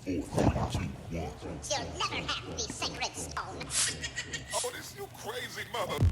You'll never have the sacred stone. Otis, you crazy mother.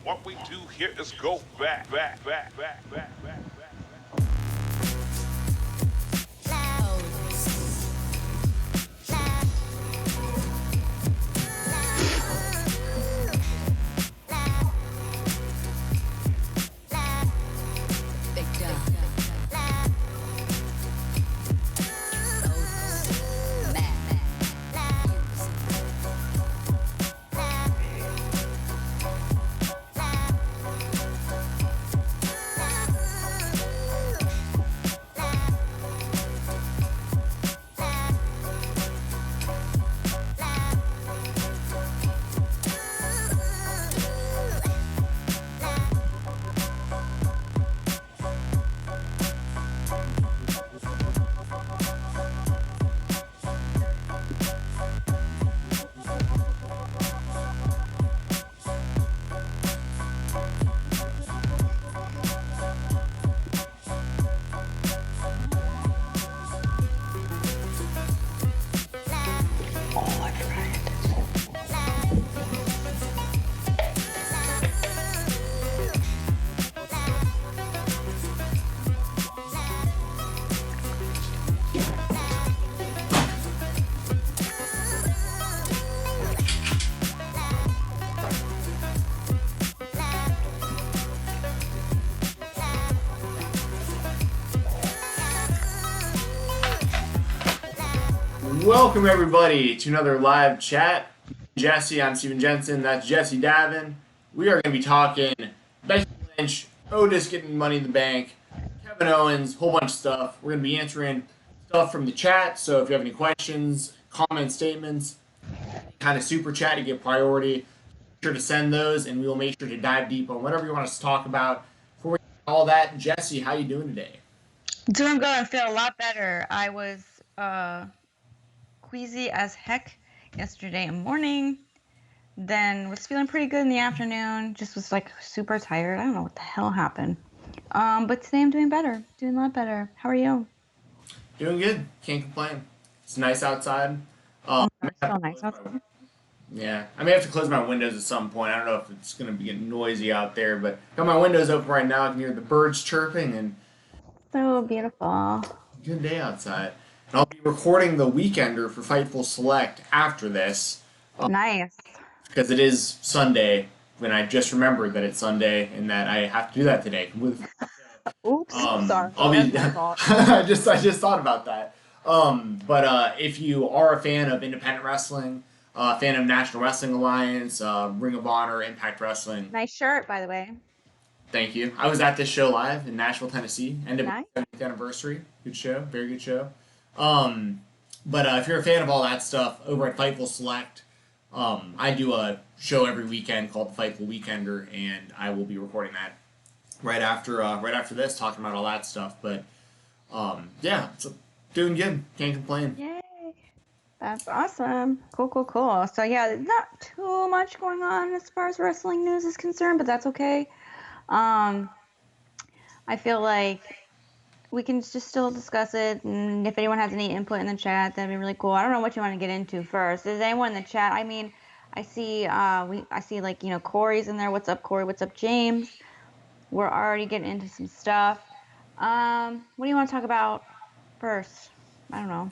What we do here is go back. Welcome everybody to another live chat. Jessi, I'm Steven Jensen, that's Jessi Davin. We are going to be talking Becky Lynch, Otis getting Money in the Bank, Kevin Owens, whole bunch of stuff. We're going to be answering stuff from the chat, so if you have any questions, comments, statements, kind of super chat to get priority, make sure to send those and we will make sure to dive deep on whatever you want us to talk about. Before we get all that, Jessi, how you doing today? Doing good. I feel a lot better. I was queasy as heck yesterday morning. Then was feeling pretty good in the afternoon. Just was like super tired. I don't know what the hell happened. But today I'm doing better. Doing a lot better. How are you? Doing good. Can't complain. It's nice outside. It's so nice outside. Yeah, I may have to close my windows at some point. I don't know if it's going to be getting noisy out there, but got my windows open right now. I can hear the birds chirping and So beautiful. good day outside. And I'll be recording the Weekender for Fightful Select after this. Nice. Because it is Sunday, when I just remembered that it's Sunday and that I have to do that today. Oops. Sorry. I'll be. That's my fault. I just thought about that. But if you are a fan of independent wrestling, a fan of National Wrestling Alliance, Ring of Honor, Impact Wrestling, Nice shirt, by the way. thank you. I was at this show live in Nashville, Tennessee. Ended up Nice. 70th anniversary. Good show. Very good show. Um, but if you're a fan of all that stuff, over at Fightful Select, I do a show every weekend called the Fightful Weekender, and I will be recording that right after this, talking about all that stuff. But yeah, it's doing good. Can't complain. Yay. That's awesome. Cool, cool, cool. So yeah, not too much going on as far as wrestling news is concerned, but that's okay. I feel like we can just still discuss it, and if anyone has any input in the chat, that'd be really cool. I don't know what you want to get into first. Is anyone in the chat? I mean, I see like, Corey's in there. What's up, Corey? What's up, James? We're already getting into some stuff. What do you want to talk about first? I don't know.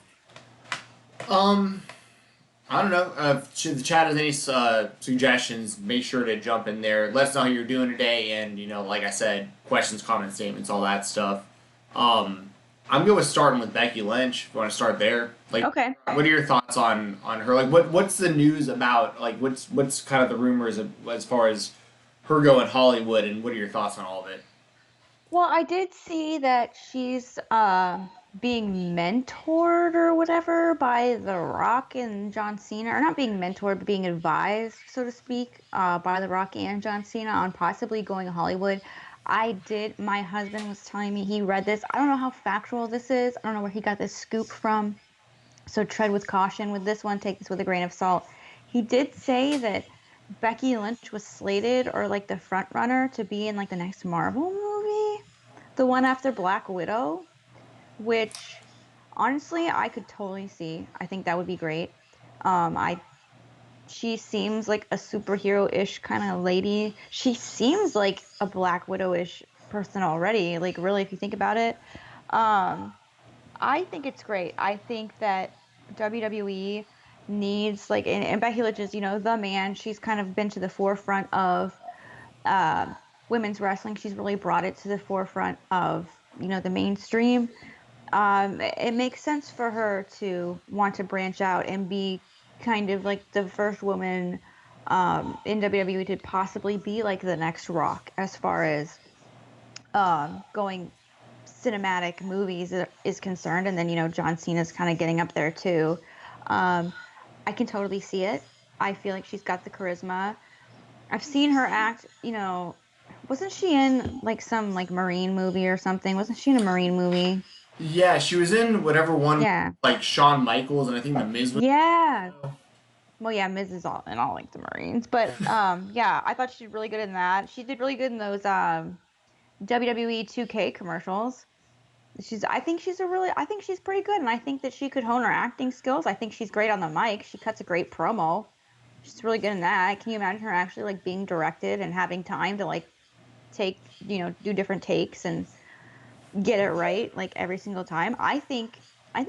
I don't know. If the chat has any suggestions, make sure to jump in there. Let us know how you're doing today, and like I said, questions, comments, statements, all that stuff. I'm good with starting with Becky Lynch. If you want to start there, like, Okay. what are your thoughts on her? Like, what's the news about? Like, what's kind of the rumors as far as her going Hollywood, and what are your thoughts on all of it? Well, I did see that she's being mentored or whatever by The Rock and John Cena, or not being mentored, but being advised, so to speak, by The Rock and John Cena on possibly going to Hollywood. My husband was telling me he read this. I don't know how factual this is. I don't know where he got this scoop from. So tread with caution with this one. Take this with a grain of salt. He did say that Becky Lynch was slated, or like the front runner, to be in like the next Marvel movie, the one after Black Widow, which honestly I could totally see. I think that would be great. She seems like a superhero-ish kind of lady. She seems like a Black Widow-ish person already. Like, really, if you think about it. I think it's great. I think that WWE needs, like, and Becky Lynch is, the man. She's kind of been to the forefront of women's wrestling. She's really brought it to the forefront of, the mainstream. It makes sense for her to want to branch out and be kind of like the first woman in WWE to possibly be like the next Rock as far as going cinematic movies is concerned. And then, John Cena's kind of getting up there too. I can totally see it. I feel like she's got the charisma. I've seen her act, wasn't she in like some like Marine movie or something? Wasn't she in a Marine movie? Yeah, she was in whatever one, Yeah. like Shawn Michaels, and I think the Miz was. Yeah. Well, yeah, Miz is all in all like the Marines, but yeah, I thought she did really good in that. She did really good in those WWE 2K commercials. I think she's pretty good, and I think that she could hone her acting skills. I think she's great on the mic. She cuts a great promo. She's really good in that. Can you imagine her actually like being directed and having time to like take, do different takes and get it right like every single time? I think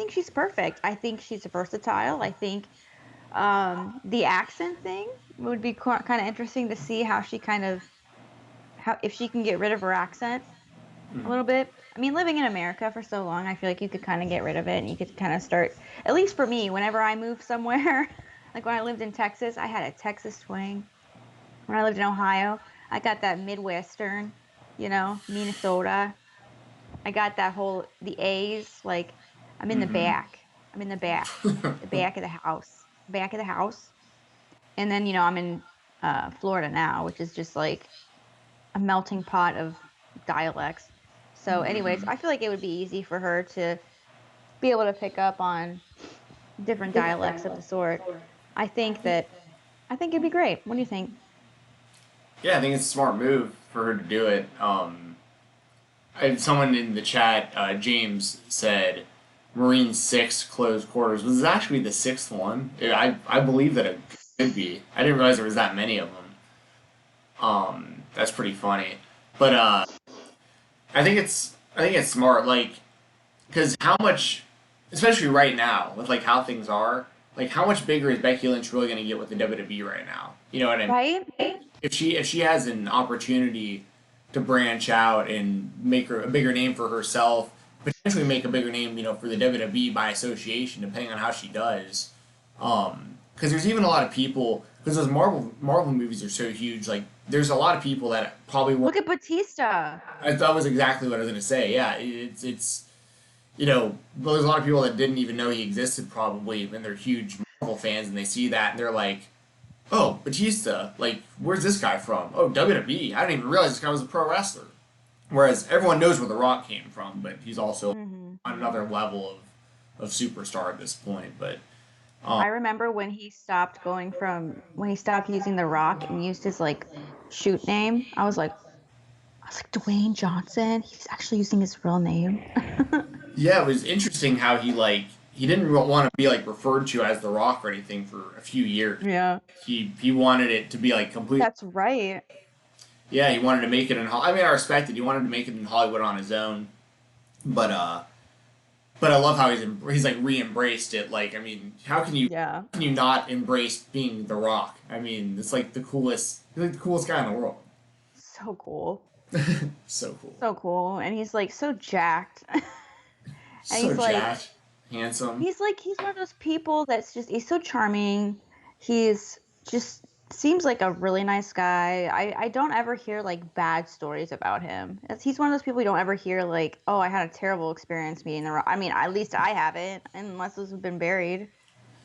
she's perfect. I think she's versatile. I think the accent thing would be kind of interesting to see how she if she can get rid of her accent a little bit. I mean, living in America for so long, I feel like you could kind of get rid of it, and you could kind of start, at least for me, whenever I move somewhere, like when I lived in Texas, I had a Texas twang. When I lived in Ohio, I got that Midwestern, Minnesota. I got the A's, like, I'm in the back. I'm in the back of the house. And then, I'm in Florida now, which is just like a melting pot of dialects. So anyways, I feel like it would be easy for her to be able to pick up on different dialects of the sort. I think it'd be great. What do you think? Yeah, I think it's a smart move for her to do it. Someone in the chat, James, said Marine 6 close quarters. Was this actually the sixth one? I believe that it could be. I didn't realize there was that many of them. That's pretty funny. But I think it's smart, like, because how much, especially right now with like how things are, like how much bigger is Becky Lynch really going to get with the WWE right now? You know what I mean? Right? If she has an opportunity to branch out and make her a bigger name for herself, potentially make a bigger name, for the WWE by association, depending on how she does. Because there's even a lot of people, because those Marvel movies are so huge. Like, there's a lot of people that probably won't. Look at Batista. That was exactly what I was gonna say. Yeah, it's there's a lot of people that didn't even know he existed probably, and they're huge Marvel fans, and they see that and they're like, "Oh, Batista! Like, where's this guy from? Oh, WWE! I didn't even realize this guy was a pro wrestler." Whereas everyone knows where The Rock came from, but he's also on another level of superstar at this point. But I remember when he stopped using The Rock and used his like shoot name. I was like Dwayne Johnson. He's actually using his real name. yeah, it was interesting how he didn't want to be like referred to as The Rock or anything for a few years. Yeah, He wanted it to be like complete. that's right. Yeah, he wanted to make it in Hollywood. I mean, I respect it. He wanted to make it in Hollywood on his own, but I love how he's like re-embraced it. Like, I mean, how can you not embrace being The Rock? I mean, it's like he's like the coolest guy in the world. So cool. So cool. So cool. And he's like so jacked. So he's like jacked, handsome. he's one of those people he's so charming. He's just seems like a really nice guy. I don't ever hear like bad stories about him. He's one of those people you don't ever hear like, oh, I had a terrible experience meeting the Rock. I mean, at least I haven't, unless those have been buried,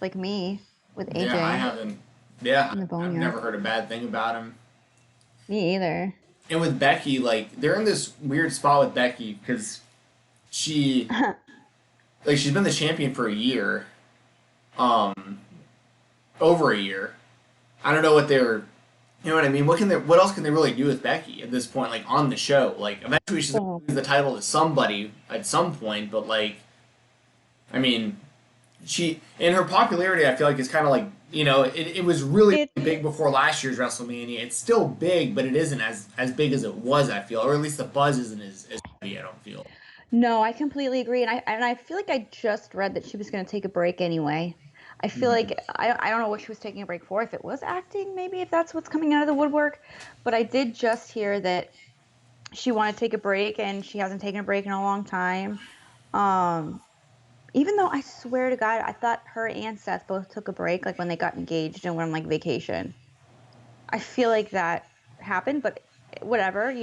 like me with AJ. Yeah, I haven't. Yeah, in the I've boneyard. never heard a bad thing about him. Me either. And with Becky, like, they're in this weird spot with Becky because she's been the champion for a year, over a year. I don't know what you know what I mean? What else can they really do with Becky at this point, like, on the show? Like, eventually she's going to lose the title to somebody at some point, but, like, I mean, in her popularity, I feel like it's kind of like, it was really big before last year's WrestleMania. It's still big, but it isn't as big as it was, I feel. Or at least the buzz isn't as heavy, I don't feel. No, I completely agree. And I feel like I just read that she was going to take a break anyway. I feel like, I don't know what she was taking a break for, if it was acting, maybe, if that's what's coming out of the woodwork. But I did just hear that she wanted to take a break, and she hasn't taken a break in a long time. Even though I swear to God, I thought her and Seth both took a break, like when they got engaged and went on like vacation. I feel like that happened, but whatever,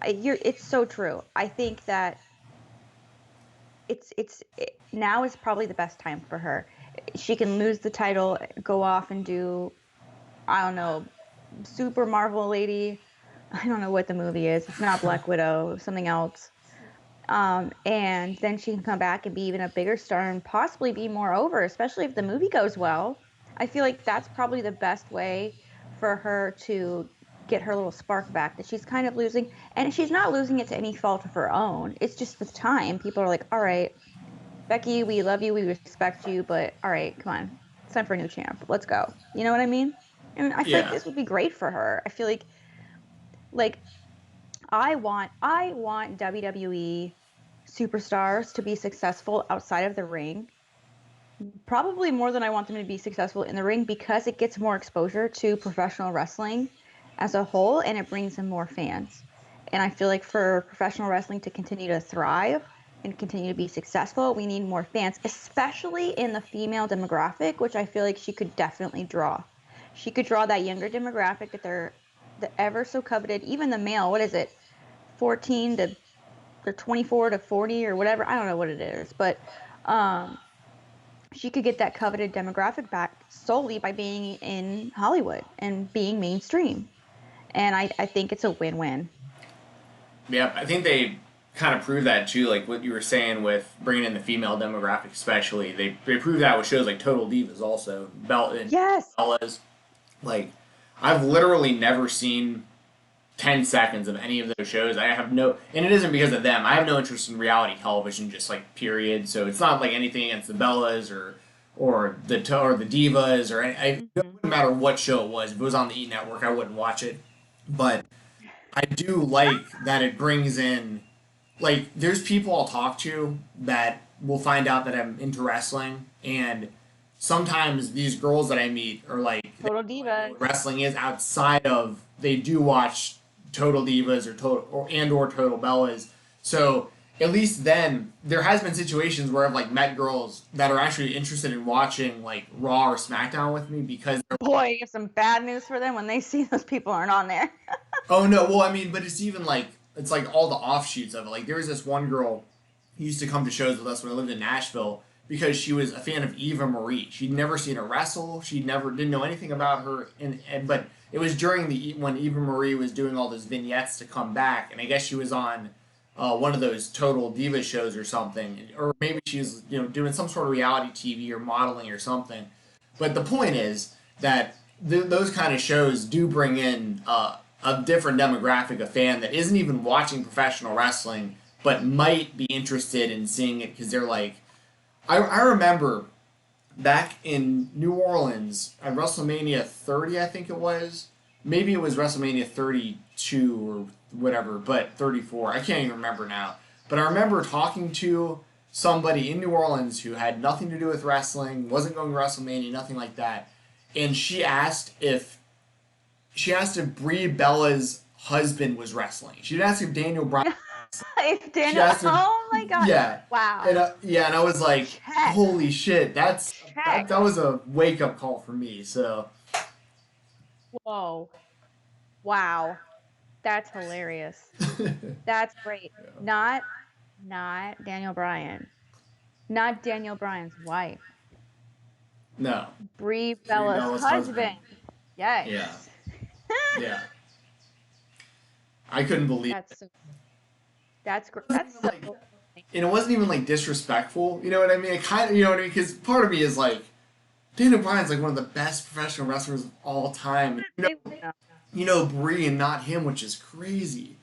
it's so true. I think that now is probably the best time for her. She can lose the title, go off and do, I don't know, Super Marvel Lady. I don't know what the movie is. It's not Black Widow, something else. And then she can come back and be even a bigger star and possibly be more over, especially if the movie goes well. I feel like that's probably the best way for her to get her little spark back that she's kind of losing. And she's not losing it to any fault of her own. It's just with time. People are like, all right, Becky, we love you, we respect you, but all right, come on. It's time for a new champ. Let's go. You know what I mean? And I feel like this would be great for her. I feel like I want WWE superstars to be successful outside of the ring, probably more than I want them to be successful in the ring, because it gets more exposure to professional wrestling as a whole, and it brings in more fans. And I feel like for professional wrestling to continue to thrive and continue to be successful, we need more fans, especially in the female demographic, which I feel like she could definitely draw. She could draw that younger demographic that they're the ever so coveted, even the male, what is it, 14 to 24 to 40 or whatever, I don't know what it is, but she could get that coveted demographic back solely by being in Hollywood and being mainstream. And I think it's a win-win. Yeah, I think they kind of prove that too, like what you were saying with bringing in the female demographic especially. They prove that with shows like Total Divas also. Yes. Bellas. Like, I've literally never seen 10 seconds of any of those shows. And it isn't because of them. I have no interest in reality television, just like period. So it's not like anything against the Bellas or the Divas or it wouldn't matter what show it was. If it was on the E! Network, I wouldn't watch it. But I do like that it brings in, like, there's people I'll talk to that will find out that I'm into wrestling, and sometimes these girls that I meet are like, Total Divas. Wrestling is outside of, they do watch Total Divas or Total Bellas. So at least then there has been situations where I've like met girls that are actually interested in watching like Raw or SmackDown with me because they're, Boy, you have some bad news for them when they see those people aren't on there. oh no, well I mean, but it's even like it's like all the offshoots of it. Like there was this one girl who used to come to shows with us when I lived in Nashville because she was a fan of Eva Marie. She'd never seen her wrestle. She never didn't know anything about her, and but it was during the when Eva Marie was doing all those vignettes to come back, and I guess she was on one of those Total Diva shows or something, or maybe she was doing some sort of reality TV or modeling or something. But the point is that those kind of shows do bring in a different demographic of fan that isn't even watching professional wrestling, but might be interested in seeing it because they're like, I remember back in New Orleans at WrestleMania 30, I think it was. Maybe it was WrestleMania 32 or whatever, but 34. I can't even remember now. But I remember talking to somebody in New Orleans who had nothing to do with wrestling, wasn't going to WrestleMania, nothing like that. And she asked if Brie Bella's husband was wrestling. She didn't ask if Daniel Bryan. If Daniel, oh my god! Yeah, Wow. and and I was like, Check. holy shit, Check. that was a wake up call for me. So, Whoa. Wow. That's hilarious. That's great. yeah. Not Daniel Bryan. Not Daniel Bryan's wife. No, Brie Brie Bella's husband. Yes. Yeah, yeah. I couldn't believe it. That's great. It That's wasn't so even, like, and it wasn't even like disrespectful. You know what I mean? It kind of, you know what I mean? Because part of me is like, Daniel Bryan's like one of the best professional wrestlers of all time. You know Brie and not him, which is crazy.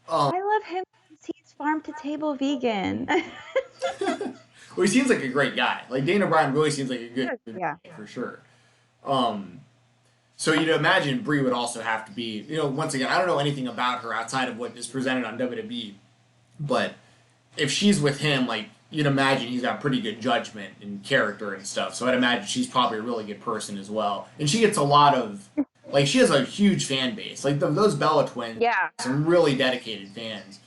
I love him because he's farm to table vegan. Well, he seems like a great guy. Like Daniel Bryan really seems like a good Yeah. guy for sure. So you'd imagine Brie would also have to be, once again, I don't know anything about her outside of what is presented on WWE, but if she's with him, like you'd imagine he's got pretty good judgment and character and stuff. So I'd imagine she's probably a really good person as well. And she gets a lot of, like, she has a huge fan base. Like those Bella twins, Yeah. some really dedicated fans.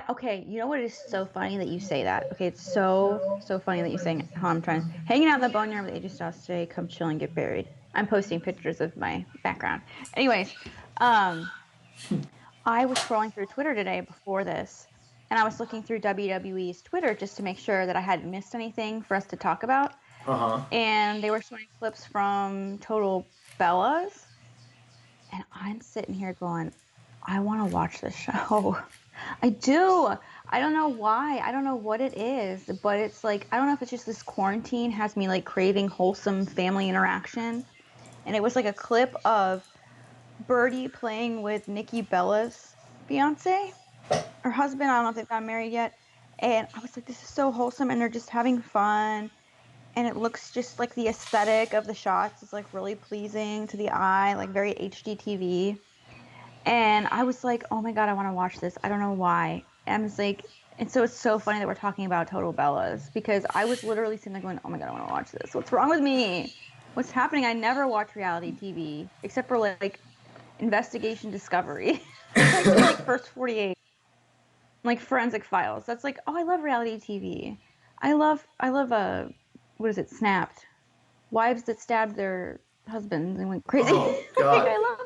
Okay, you know what is so funny that you say that? Okay, it's so funny that you saying how I'm trying hanging out in the boneyard with AJ Styles today. Come chill and get buried. I'm posting pictures of my background. Anyways, I was scrolling through Twitter today before this, and I was looking through WWE's Twitter just to make sure that I hadn't missed anything for us to talk about. And they were showing clips from Total Bellas, and I'm sitting here going, I want to watch this show. I do. I don't know why. I don't know what it is, but it's like, I don't know if it's just this quarantine has me like craving wholesome family interaction. And it was like a clip of Birdie playing with Nikki Bella's fiance, her husband. I don't know if they've gotten married yet. And I was like, this is so wholesome. And they're just having fun. And it looks just like the aesthetic of the shots is like really pleasing to the eye, like very HD TV. And I was like, oh my God, I want to watch this. I don't know why. And I was like, and so it's so funny that we're talking about Total Bellas because I was literally sitting there going, oh my God, I want to watch this. What's wrong with me? What's happening? I never watch reality TV except for like Investigation Discovery. like First 48, like Forensic Files. That's like, oh, I love reality TV. I love what is it? Snapped. Wives that stabbed their husbands and went crazy. Oh, God. Like, I love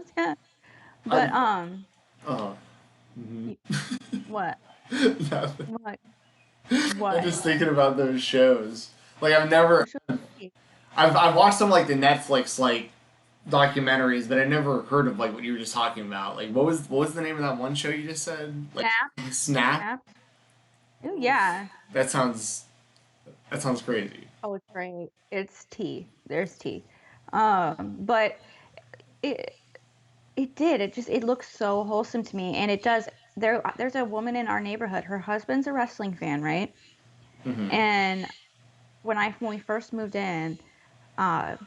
those. Yeah. But what? Nothing. What? I'm just thinking about those shows. Like I've watched some like the Netflix like documentaries, but I never heard of like what you were just talking about. Like what was the name of that one show you just said? Like Snap. Oh yeah. That sounds crazy. Oh, it's great. It's tea. There's tea. But it looks so wholesome to me, and it does. There's a woman in our neighborhood. Her husband's a wrestling fan, right? Mm-hmm. And when we first moved in, I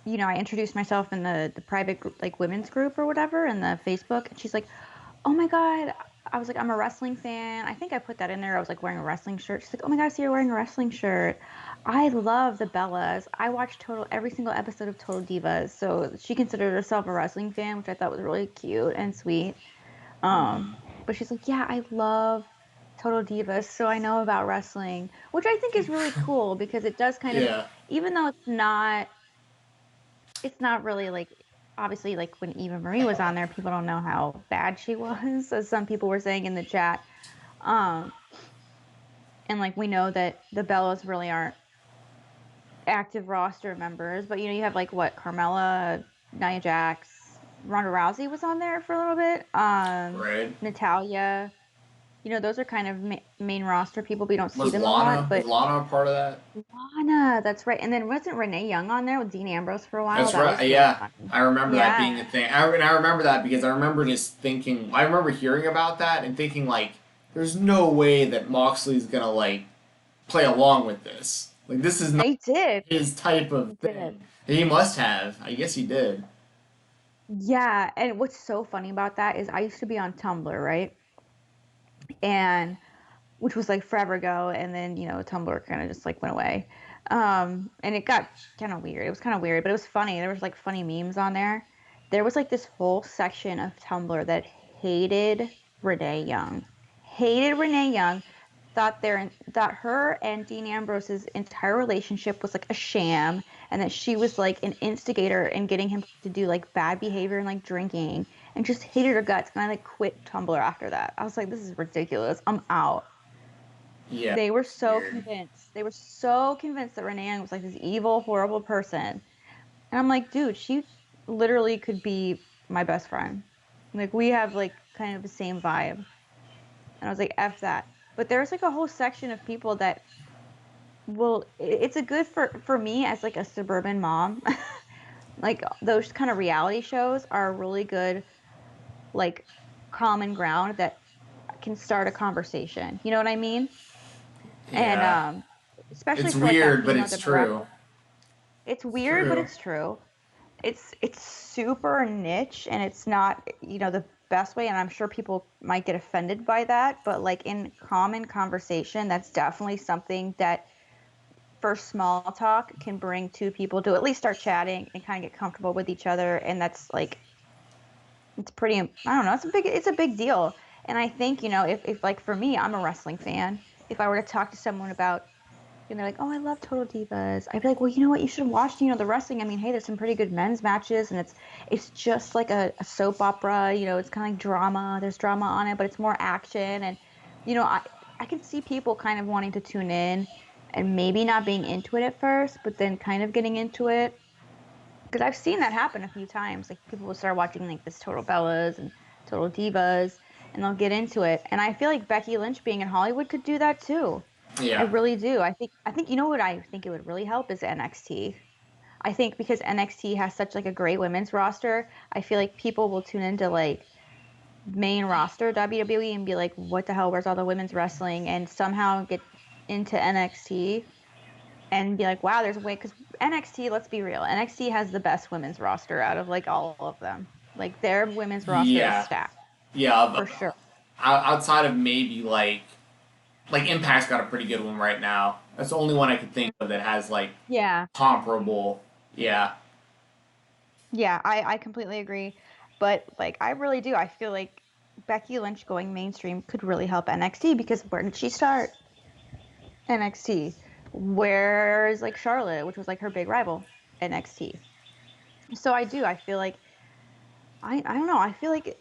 introduced myself in the private group, like women's group or whatever, in the Facebook, and she's like, "Oh my God." I was like, "I'm a wrestling fan." I think I put that in there. I was like wearing a wrestling shirt. She's like, "Oh my God, I see you're wearing a wrestling shirt." I love the Bellas. I watched every single episode of Total Divas. So she considered herself a wrestling fan, which I thought was really cute and sweet. And but she's like, yeah, I love Total Divas, so I know about wrestling, which I think is really cool because it does kind of, Yeah. even though it's not really like, obviously, like when Eva Marie was on there, people don't know how bad she was, as some people were saying in the chat. Um, and like we know that the Bellas really aren't active roster members, but you have like what, Carmella, Nia Jax, Ronda Rousey was on there for a little bit. Right. Natalia, those are kind of main roster people, but you don't see Was them a lot. Lana But a part of that? Lana, that's right. And then wasn't Renee Young on there with Dean Ambrose for a while? That's That right. was really Yeah, funny. I remember that being Yeah. a thing. I remember that because I remember just thinking. I remember hearing about that and thinking like, "There's no way that Moxley's gonna like play along with this. Like, this is not They did. his type of They did. thing." He must have. I guess he did. Yeah, and what's so funny about that is I used to be on Tumblr, right? And which was like forever ago, and then Tumblr kind of just like went away, and it got kind of weird. It was kind of weird, but it was funny. There was like funny memes on there. There was like this whole section of Tumblr that hated Renee Young, thought her and Dean Ambrose's entire relationship was like a sham, and that she was like an instigator in getting him to do like bad behavior and like drinking, and just hated her guts. And I like quit Tumblr after that. I was like, this is ridiculous. I'm out. Yeah. They were so Weird. convinced. They were so convinced that Renee Young was like this evil, horrible person. And I'm like, dude, she literally could be my best friend. Like, we have like kind of the same vibe. And I was like, F that. But there's like a whole section of people that it's a good for me as like a suburban mom. Like, those kind of reality shows are really good, like, common ground that can start a conversation. You know what I mean? And Yeah. especially It's for like that weird, but female it's true. demographic. It's weird, but True. it's true. It's super niche, and it's not, the best way, and I'm sure people might get offended by that, but like in common conversation, that's definitely something that for small talk can bring two people to at least start chatting and kind of get comfortable with each other, and that's like, it's pretty, I don't know, it's a big deal. And I think, if like for me, I'm a wrestling fan, if I were to talk to someone about, and they're like, oh, I love Total Divas, I'd be like, well, you know what, you should watch, the wrestling. I mean, hey, there's some pretty good men's matches, and it's just like a soap opera, it's kind of like drama. There's drama on it, but it's more action. And, I can see people kind of wanting to tune in and maybe not being into it at first, but then kind of getting into it. Because I've seen that happen a few times. Like, people will start watching like this Total Bellas and Total Divas, and they'll get into it. And I feel like Becky Lynch being in Hollywood could do that too. I Yeah. really do. I think what I think it would really help is NXT. I think because NXT has such like a great women's roster, I feel like people will tune into like main roster WWE and be like, what the hell, where's all the women's wrestling? And somehow get into NXT and be like, wow, there's a way. Because NXT, let's be real, NXT has the best women's roster out of like all of them. Like, their women's roster is Yeah. stacked Yeah. for sure. Outside of maybe like Impact's got a pretty good one right now. That's the only one I could think of that has like Yeah. comparable. Yeah. Yeah, I completely agree. But like, I really do. I feel like Becky Lynch going mainstream could really help NXT, because where did she start? NXT. Where's like Charlotte, which was like her big rival, NXT. So I do. I feel like I don't know. I feel like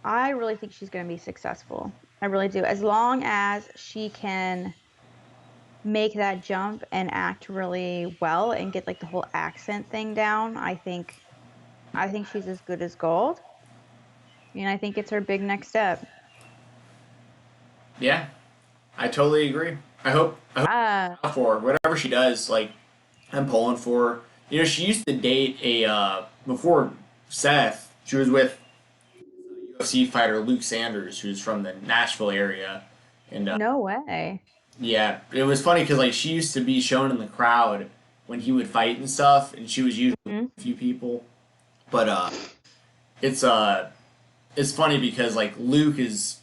I really think she's going to be successful. I really do. As long as she can make that jump and act really well and get like the whole accent thing down, I think she's as good as gold. And I think it's her big next step. Yeah. I totally agree. I hope Uh, for her. Whatever she does, like, I'm pulling for her. She used to date before Seth, she was with UFC fighter Luke Sanders, who's from the Nashville area. And no way. yeah, it was funny because like she used to be shown in the crowd when he would fight and stuff, and she was usually with Hmm? a few people. But it's uh, it's funny because like Luke is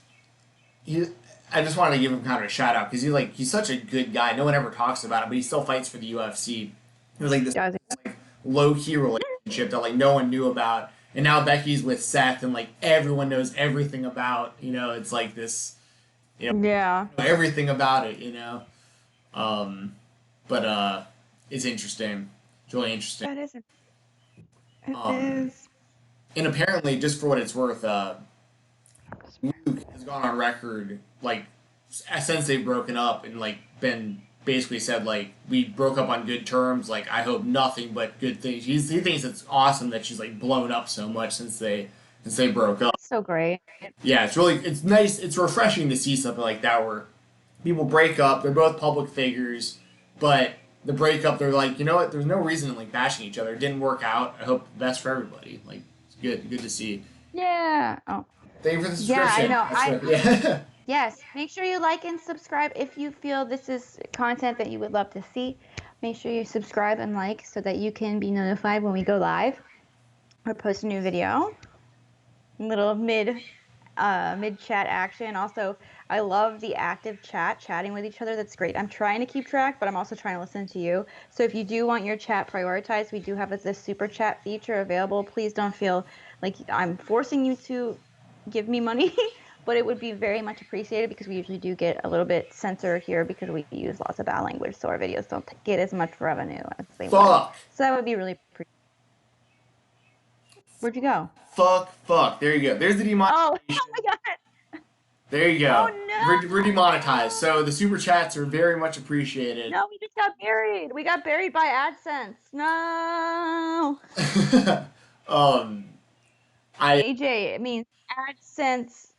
he. I just wanted to give him kind of a shout out because he's such a good guy. No one ever talks about him, but he still fights for the UFC. It was like this Does like low key relationship that like no one knew about. and now Becky's with Seth, and like everyone knows everything about, it's like this, Yeah. everything about it, but it's interesting. It's really interesting. That is. It Um, is. and apparently, just for what it's worth, Luke has gone on record, like, since they've broken up and, like, been basically said, like, we broke up on good terms, like, I hope nothing but good things. He thinks it's awesome that she's, like, blown up so much since they broke up. So great. Yeah, it's nice, it's refreshing to see something like that where people break up, they're both public figures, but the breakup, they're like, you know what, there's no reason in, like, bashing each other. It didn't work out. I hope the best for everybody. Like, it's good to see. Yeah. Oh. Thank you for the Yeah, I subscription. know. Yeah. Yes. Make sure you like and subscribe if you feel this is content that you would love to see. Make sure you subscribe and like so that you can be notified when we go live or post a new video. Little mid chat action. Also, I love the active chatting with each other. That's great. I'm trying to keep track, but I'm also trying to listen to you. So if you do want your chat prioritized, we do have this super chat feature available. Please don't feel like I'm forcing you to give me money, but it would be very much appreciated because we usually do get a little bit censored here because we use lots of bad language, so our videos don't get as much revenue as they would. Fuck. So that would be really appreciated. Where'd you go? Fuck. There you go. There's the demonetization. Oh my god. There you go. Oh no. We're demonetized. So the super chats are very much appreciated. No, we just got buried. We got buried by AdSense. No. AJ, it means AdSense.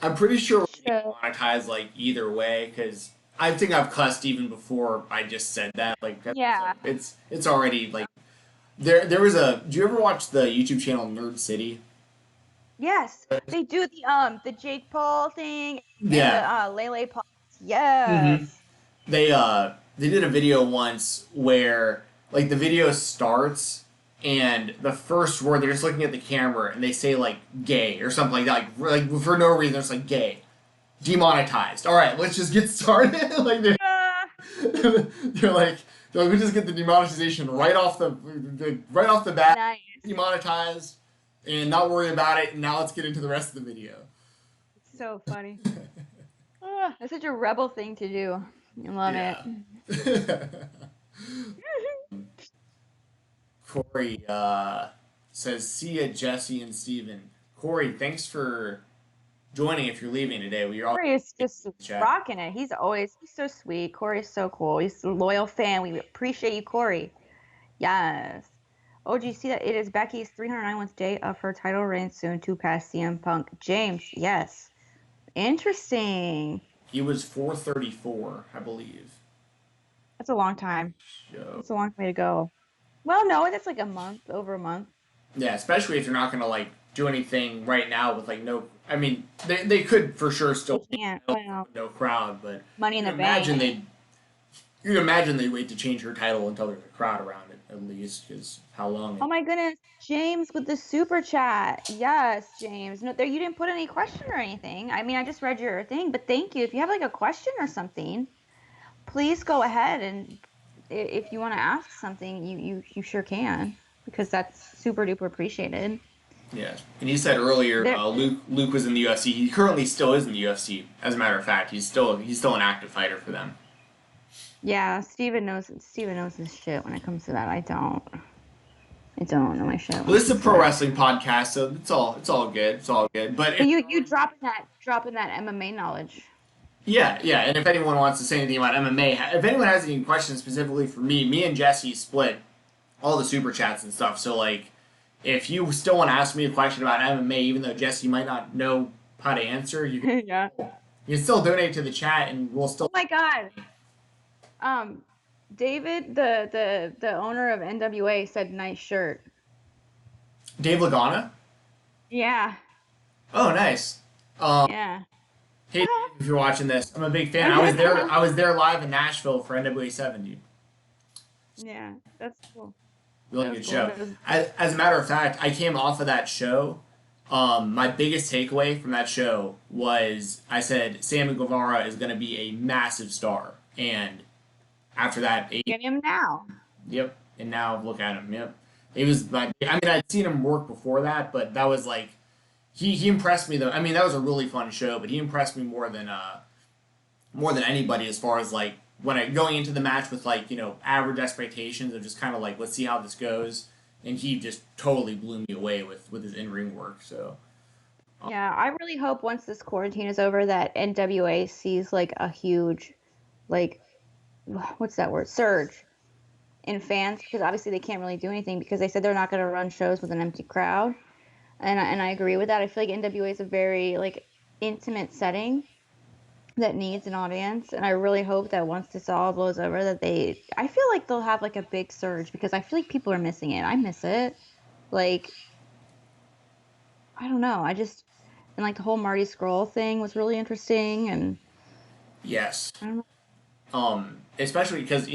I'm pretty sure we're demonetized like either way because I think I've cussed even before I just said that. Like, Yeah. it's already like there was a. Do you ever watch the YouTube channel Nerd City? Yes, they do the Jake Paul thing and Yeah. the Lele Paul. Yes. They did a video once where like the video starts and the first word they're just looking at the camera and they say like gay or something like that, like for no reason it's like gay, demonetized. All right, let's just get started. Like they're like we just get the demonetization right off the bat, Nice. demonetized, and not worry about it. And now let's get into the rest of the video. So funny. That's such a rebel thing to do. I love it. Corey says, "See ya, Jesse and Steven." Corey, thanks for joining. If you're leaving today, Corey is just rocking it. He's so sweet. Corey's so cool. He's a loyal fan. We appreciate you, Corey. Yes. Oh, do you see that? It is Becky's 391st day of her title reign, soon to pass CM Punk. James, yes. Interesting. He was 434, I believe. That's a long time. That's a long way to go. Well, no, that's like over a month. Yeah, especially if you're not going to like do anything right now with like no. I mean, they could for sure still no crowd, but Money in the Bank. You'd imagine they'd wait to change her title until there's a crowd around it at least, because how long? Oh my goodness, James with the super chat. Yes, James. No, there you didn't put any question or anything. I mean, I just read your thing, but thank you. If you have like a question or something, please go ahead, and if you want to ask something, you sure can, because that's super duper appreciated. Yeah, and he said earlier Luke was in the UFC. He currently still is in the UFC. As a matter of fact, he's still an active fighter for them. Yeah, Steven knows his shit when it comes to that. I don't know my shit. Well, this is a pro wrestling podcast, so it's all good. It's all good. But you dropping that MMA knowledge. Yeah, and if anyone wants to say anything about MMA, if anyone has any questions specifically for me and Jesse split all the super chats and stuff. So like, if you still want to ask me a question about MMA, even though Jesse might not know how to answer, you can, you can still donate to the chat, and we'll still. Oh my god. David, the owner of NWA, said nice shirt. Dave Lagana? Yeah. Oh, nice. Yeah. Hey, Dave, if you're watching this, I'm a big fan. I was there live in Nashville for NWA 70. Yeah, that's cool. Really good show. As a matter of fact, I came off of that show. My biggest takeaway from that show was I said Sammy Guevara is going to be a massive star, and after that, get him now. Yep, and now look at him. Yep, It was like, I mean, I'd seen him work before that, but that was like, he impressed me though. I mean, that was a really fun show, but he impressed me more than anybody as far as like when I going into the match with like average expectations of just kind of like let's see how this goes, and he just totally blew me away with his in ring work. So Yeah, I really hope once this quarantine is over that NWA sees like a huge, like, what's that word? Surge in fans because obviously they can't really do anything because they said they're not going to run shows with an empty crowd. And I agree with that. I feel like NWA is a very like intimate setting that needs an audience, and I really hope that once this all blows over that I feel like they'll have like a big surge because I feel like people are missing it. I miss it. Like, I don't know. And like the whole Marty Scurll thing was really interesting, and yes, I don't know. especially because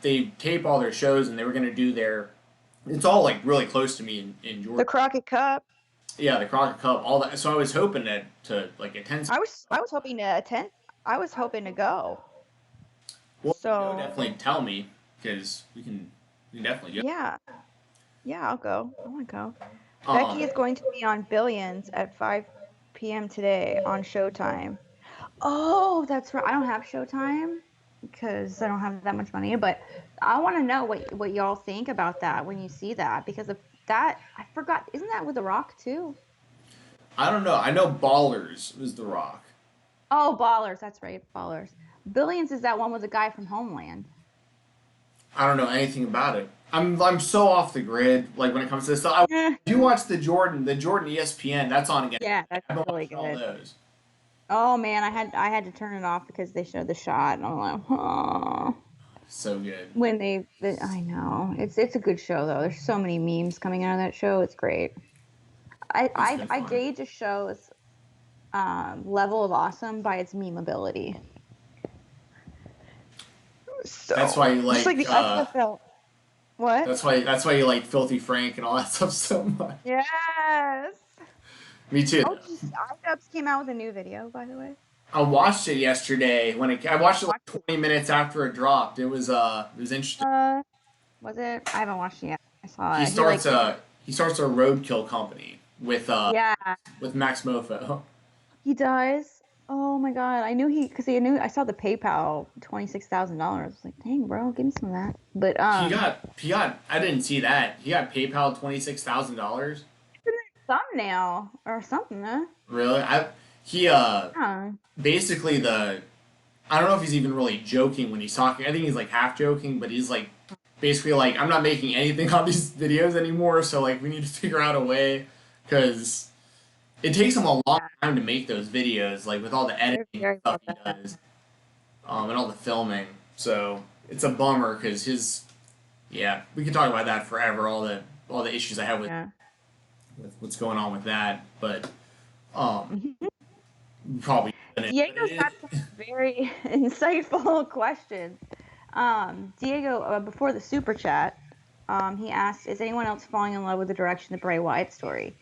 they tape all their shows and they were gonna do their. It's all like really close to me in The Georgia. Crockett Cup. Yeah, the Crockett Cup, all that. So I was hoping to like attend. I was hoping to attend. I was hoping to go. Well, if you go, So definitely tell me because we can definitely go. yeah, yeah, I'll go. I want to go. Um, Becky is going to be on Billions at 5 p.m. today on Showtime. Oh, that's right. I don't have Showtime because I don't have that much money, but I want to know what y'all think about that when you see that because of that. I forgot. Isn't that with The Rock too? I don't know. I know Ballers was The Rock. Oh, Ballers. That's right, Ballers. Billions is that one with the guy from Homeland. I don't know anything about it. I'm so off the grid. Like when it comes to this stuff, I Eh, do watch the Jordan ESPN. That's on again. yeah, that's I've been really watching all good. those. Oh man, I had to turn it off because they showed the shot, and I'm like, oh. So good. When I know it's a good show though. There's so many memes coming out of that show. It's great. I It's I, been I fun. gauge a show's level of awesome by its memeability. That's why So you just like like. the XFL. What? That's why you like Filthy Frank and all that stuff so much. Yes. Me too. Oh, geez, iDubbbz came out with a new video, by the way. I watched it yesterday I watched it like Watch it. 20 minutes after it dropped. It was interesting. Was it? I haven't watched it yet. I saw He it. He like starts a he starts a roadkill company yeah. with Max Mofo. He does. Oh my god! Because he knew I saw the PayPal $26,000. Like, dang, bro, give me some of that. But He got I didn't see that. He got PayPal $26,000. it's in the thumbnail or something, huh? Really? He Huh. basically I don't know if he's even really joking when he's talking. I think he's like half joking, but he's like basically like I'm not making anything on these videos anymore, so like we need to figure out a way because it takes him a long Yeah, time to make those videos, like with all the they're editing very stuff well he done. does, and all the filming. So it's a bummer because yeah, we could talk about that forever. All the issues I have Yeah. with what's going on with that, but um, we probably shouldn't. But Diego's it got some very insightful questions. Diego, before the super chat, he asked, "Is anyone else falling in love with the direction of the Bray Wyatt story?"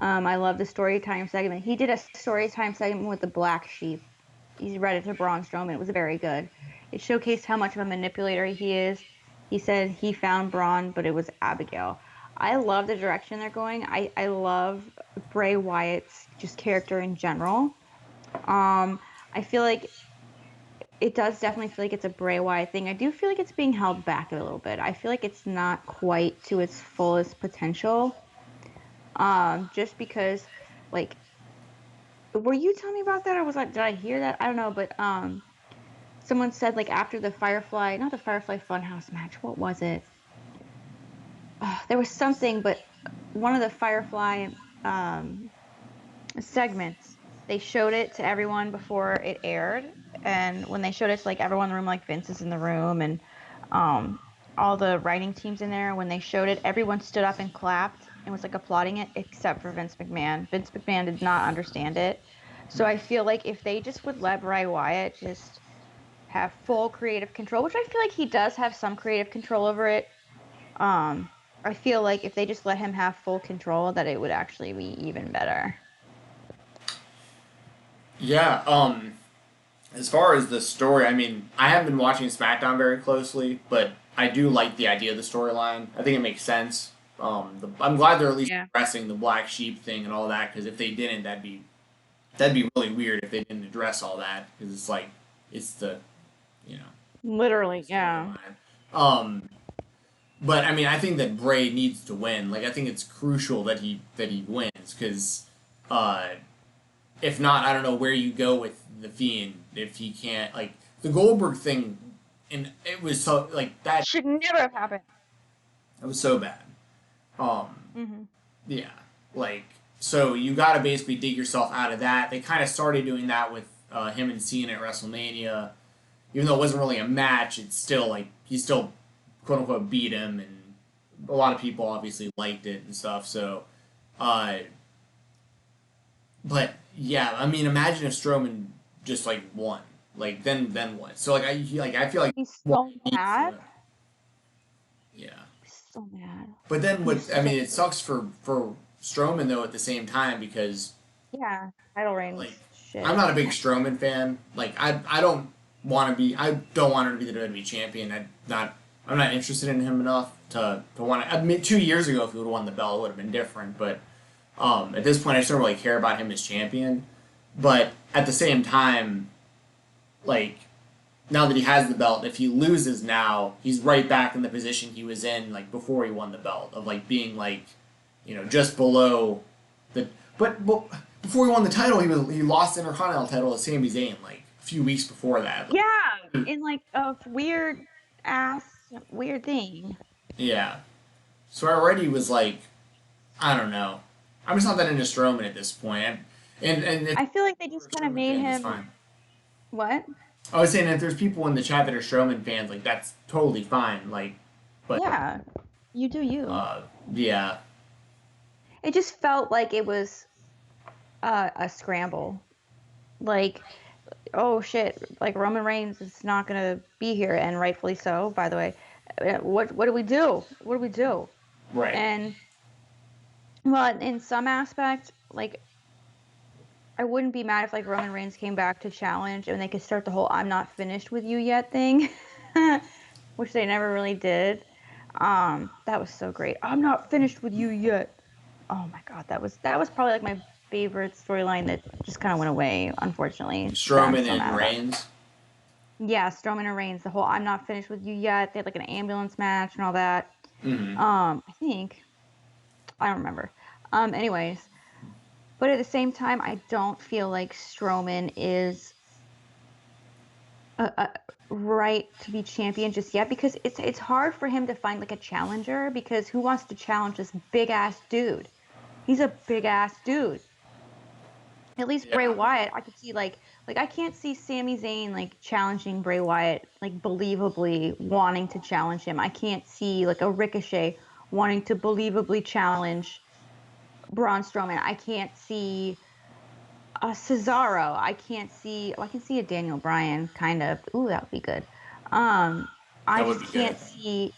I love the story time segment. He did a story time segment with the Black Sheep. He read it to Braun Strowman. It was very good. It showcased how much of a manipulator he is. He said he found Braun, but it was Abigail. I love the direction they're going. I love Bray Wyatt's just character in general. I feel like it does definitely feel like it's a Bray Wyatt thing. I do feel like it's being held back a little bit. I feel like it's not quite to its fullest potential. Just because, like, were you telling me about that, or did I hear that? I don't know, but someone said like after the Firefly, not the Firefly Funhouse match, what was it? There was something, but one of the Firefly um, segments, they showed it to everyone before it aired, and when they showed it to like everyone in the room, like Vince is in the room and um, all the writing teams in there, when they showed it, everyone stood up and clapped and was like applauding it, except for Vince McMahon. Vince McMahon did not understand it, so I feel like if they just would let Bray Wyatt just have full creative control, which I feel like he does have some creative control over it. Um, I feel like if they just let him have full control, that it would actually be even better. Yeah, As far as the story, I mean, I haven't been watching SmackDown very closely, but I do like the idea of the storyline. I think it makes sense. I'm glad they're at least Yeah. addressing the black sheep thing and all that, because if they didn't, that'd be really weird if they didn't address all that, because it's like it's the you know Literally, yeah. storyline. But I mean, I think that Bray needs to win. Like, I think it's crucial that he wins, because uh, if not, I don't know where you go with the Fiend if he can't, like, the Goldberg thing, and it was so like that. Should never have happened. It was so bad. Um, Hmm. yeah, like, so you got to basically dig yourself out of that. They kind of started doing that with him and Cena at WrestleMania, even though it wasn't really a match. It's still like he still quote unquote beat him, and a lot of people obviously liked it and stuff. So, uh, but yeah, I mean, imagine if Strowman just like won, like then what? So I feel like He's one so needs mad. to, yeah. He's so mad. But then He's I so mean, it sucks for Strowman though at the same time, because yeah. Title reigns. like Shit. I'm not a big Strowman fan. Like I don't want to be. I don't want him to be the WWE champion. I'm not interested in him enough to want to. I mean, 2 years ago, if he would have won the belt, it would have been different. But at this point, I just don't really care about him as champion. But at the same time, like, now that he has the belt, if he loses now, he's right back in the position he was in like before he won the belt, of like being like, just below the. But before he won the title, he lost the Intercontinental title to Sami Zayn like a few weeks before that. Yeah, in like a weird thing. Yeah. So I already was like, I don't know. I'm just not that into Strowman at this point. And it's I feel like they just kind of Strowman made fans, it's him. fine. What? I was saying, if there's people in the chat that are Strowman fans, like, that's totally fine. Like, but Yeah, you do you. yeah, It just felt like it was a scramble. Like, oh shit, like Roman Reigns is not gonna be here, and rightfully so, by the way. What do we do? What do we do? right. And well, in some aspect, like I wouldn't be mad if like Roman Reigns came back to challenge and they could start the whole "I'm not finished with you yet" thing, which they never really did. That was so great. I'm not finished with you yet. Oh my god, that was probably like my favorite storyline that just kind of went away, unfortunately. That I'm Strowman so mad and about. Reigns. Yeah, Strowman and Reigns, the whole "I'm not finished with you yet." They had like an ambulance match and all that. Mm-hmm. I think I don't remember. Anyways, but at the same time, I don't feel like Strowman is right to be champion just yet, because it's hard for him to find like a challenger, because who wants to challenge this big ass dude? He's a big ass dude. At least Bray Yeah. Wyatt, I could see like I can't see Sami Zayn like challenging Bray Wyatt like believably wanting to challenge him. I can't see like a Ricochet wanting to believably challenge Braun Strowman. I can't see a Cesaro. I can't see. Well, I can see a Daniel Bryan kind of. Ooh, that would be good. I That would just be good. can't see.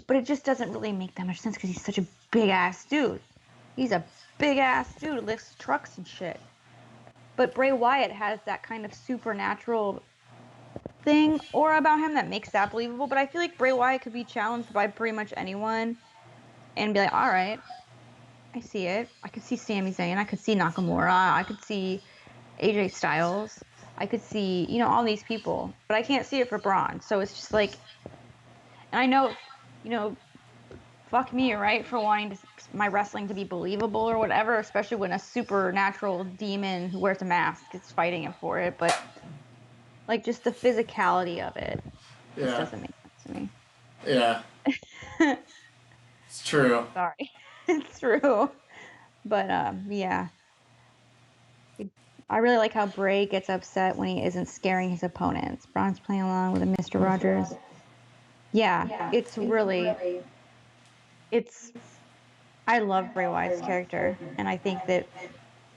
But it just doesn't really make that much sense because he's such a big ass dude. He's a big ass dude who lifts trucks and shit. But Bray Wyatt has that kind of supernatural thing aura about him that makes that believable. But I feel like Bray Wyatt could be challenged by pretty much anyone and be like, all right, I see it. I could see Sami Zayn. I could see Nakamura. I could see AJ Styles. I could see, all these people. But I can't see it for Braun. So it's just like, and I know, fuck me, right, for wanting my wrestling to be believable or whatever, especially when a supernatural demon who wears a mask is fighting him for it. But like just the physicality of it just Yeah. doesn't make sense to me. Yeah. It's true. Sorry. It's true. But yeah. I really like how Bray gets upset when he isn't scaring his opponents. Braun's playing along with a Mr. Rogers. Yeah, it's I love Bray Wyatt's character, and I think that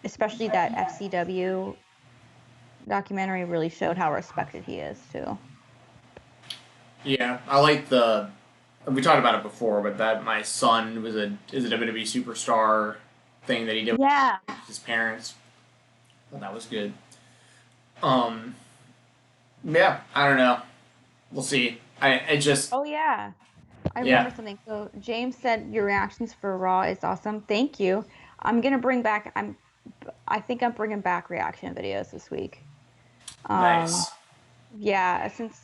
especially that FCW documentary really showed how respected he is too. Yeah, I like we talked about it before, but that my son is a WWE superstar thing that he did Yeah. with his parents. Thought that was good. Um, yeah, I don't know. We'll see. I just, Oh yeah, I yeah, remember something. So James said your reactions for Raw is awesome. Thank you. I'm gonna bring back. I think I'm bringing back reaction videos this week. Um, nice. yeah, since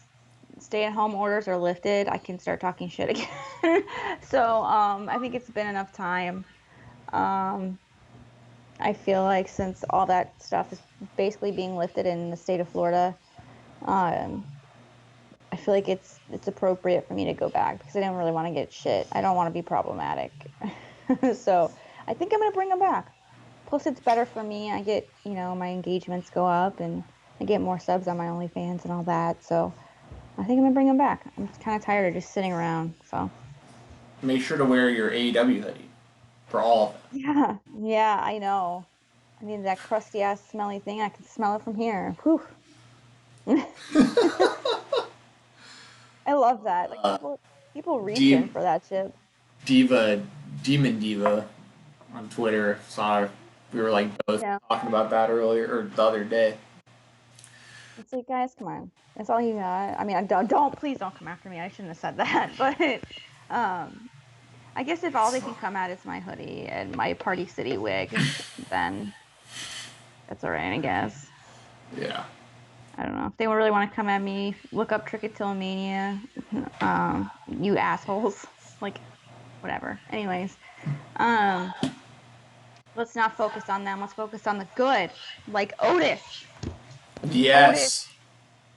stay-at-home orders are lifted, I can start talking shit again. So I think it's been enough time. Um, I feel like since all that stuff is basically being lifted in the state of Florida, um, I feel like it's appropriate for me to go back because I don't really want to get shit. I don't want to be problematic. So I think I'm gonna bring them back. Plus, it's better for me. I get, my engagements go up and I get more subs on my OnlyFans and all that. So I think I'm gonna bring them back. I'm kind of tired of just sitting around. So Make sure to wear your AEW hoodie for all of it. yeah, yeah, I know. I mean that crusty ass smelly thing. I can smell it from here. Whew. I love that. Like Uh, people reach in Div- for that shit. Diva, Demon Diva on Twitter saw we were like both Yeah. talking about that earlier or the other day. It's like, guys, come on. That's all you got. I mean, please don't come after me. I shouldn't have said that. But um, I guess if all they can come at is my hoodie and my Party City wig, then that's all right, I guess. Yeah. I don't know. If they really want to come at me, look up Trichotillomania, you assholes. Like, whatever. Anyways, um, let's not focus on them. Let's focus on the good. Like Otis. Otis Yes.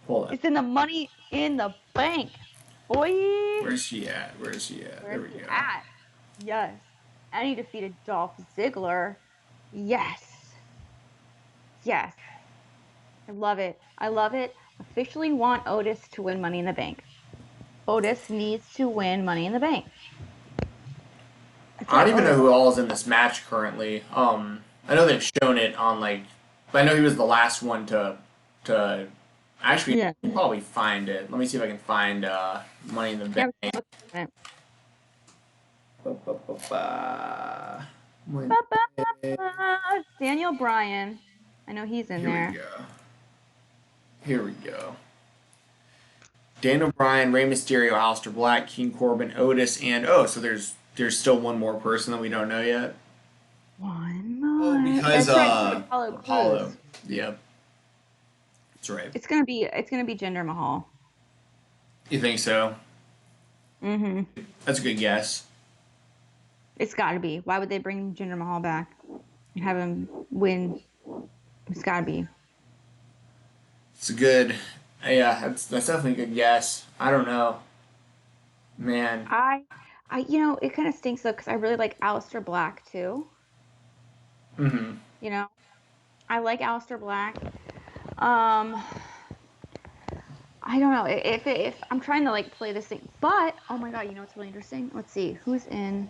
Hold on. is in the money in the bank. Boy. Where's she at? Where's she at? There Where's we he go. at? Yes. And he defeated Dolph Ziggler. Yes. Yes. I love it. I love it. Officially want Otis to win Money in the Bank. Otis needs to win Money in the Bank. That's I it, don't even know Otis. who all is in this match currently. I know they've shown it on like, but I know he was the last one to actually Yeah. I can probably find it. Let me see if I can find Money in the Yeah. Bank. Ba-ba-ba-ba. Money in the Bank. Daniel Bryan. I know he's in Here we there. go. Here we go. Daniel Bryan, Rey Mysterio, Aleister Black, King Corbin, Otis, and so there's still one more person that we don't know yet. One Oh, more. because That's right. It's Apollo Apollo. Crews. Yep, that's right. It's gonna be Jinder Mahal. You think so? Mm-hmm. That's a good guess. It's gotta be. Why would they bring Jinder Mahal back and have him win? It's gotta be. It's a good. Yeah, that's definitely a good guess. I don't know, man. I, it kind of stinks though because I really like Aleister Black too. Hmm. You know, I like Aleister Black. Um, I don't know if I'm trying to like play this thing, but oh my god, you know what's really interesting? Let's see who's in.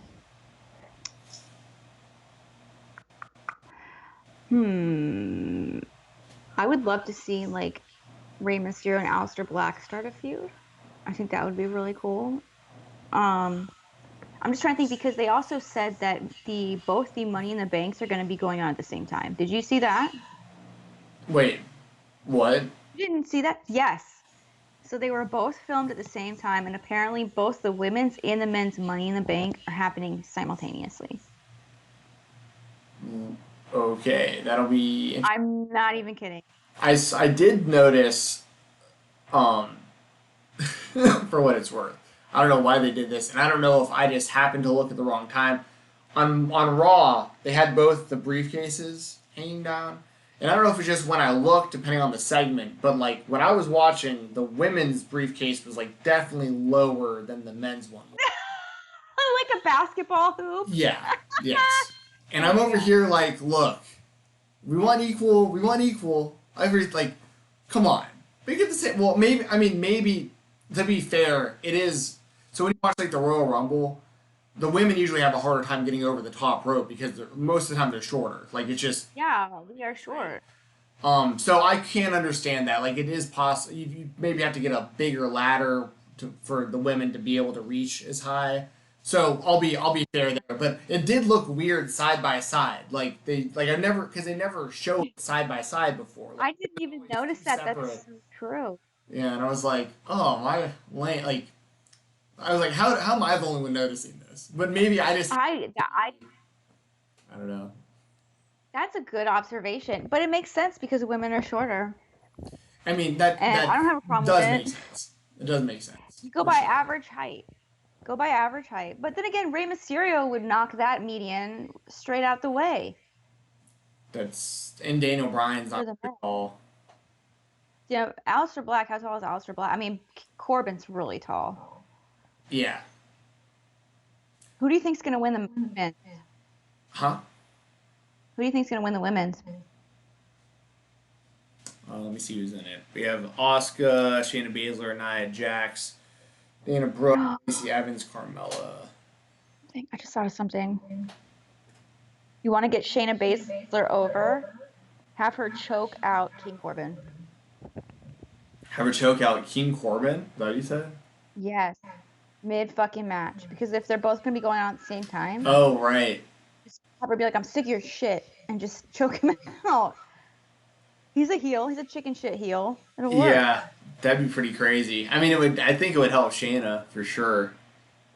Hmm. I would love to see like Rey Mysterio and Aleister Black start a feud. I think that would be really cool. Um, I'm just trying to think because they also said that both the Money in the Banks are going to be going on at the same time. Did you see that? Wait, what? You didn't see that? Yes. So they were both filmed at the same time, and apparently both the women's and the men's Money in the Bank are happening simultaneously. Okay, that'll be. I'm not even kidding. I did notice, um, for what it's worth. I don't know why they did this, and I don't know if I just happened to look at the wrong time. On Raw, they had both the briefcases hanging down, and I don't know if it's just when I looked, depending on the segment, but like when I was watching, the women's briefcase was like definitely lower than the men's one. Like a basketball hoop. Yeah, yes. And Oh I'm my over god. here like, look, we want equal, we want equal. I agree, like, come on, make it the same. Well, maybe I mean maybe to be fair, it is. So when you watch like the Royal Rumble, the women usually have a harder time getting over the top rope because most of the time they're shorter. Like it's just Yeah, we are short. so I can understand that. Like it is possible. You maybe have to get a bigger ladder for the women to be able to reach as high. So I'll be fair there, but it did look weird side by side. I never because they never showed side by side before. Like I didn't even always notice two that. That's separate. so true. Yeah, and I was like, oh my lane. Like I was like, how am I the only one noticing this? But maybe I just I don't know. that's a good observation, but it makes sense because women are shorter, I mean and I that don't have a problem with does make it. sense. It does make sense You go for by sure. average height. Go by average height. But then again, Rey Mysterio would knock that median straight out the way That's and Daniel Bryan's for not the very men. tall. Yeah, Aleister Black. How tall is Aleister Black? I mean, Corbin's really tall. Yeah. Who do you think's gonna win the men? Huh? Who do you think's gonna win the women's? Let me see who's in it. We have Asuka, Shayna Baszler, Nia Jax, Dana Brooke, Lacey Evans, Carmella. I just thought of something. You want to get Shayna Baszler over? Have her choke out King Corbin. Have her choke out King Corbin? Is that what you said? Yes, mid fucking match. Because if they're both gonna be going out at the same time, Oh, right. just have her be like, "I'm sick of your shit," and just choke him out. He's a heel. He's a chicken shit heel. It'll work. Yeah, that'd be pretty crazy. I mean, it would. I think it would help Shayna for sure.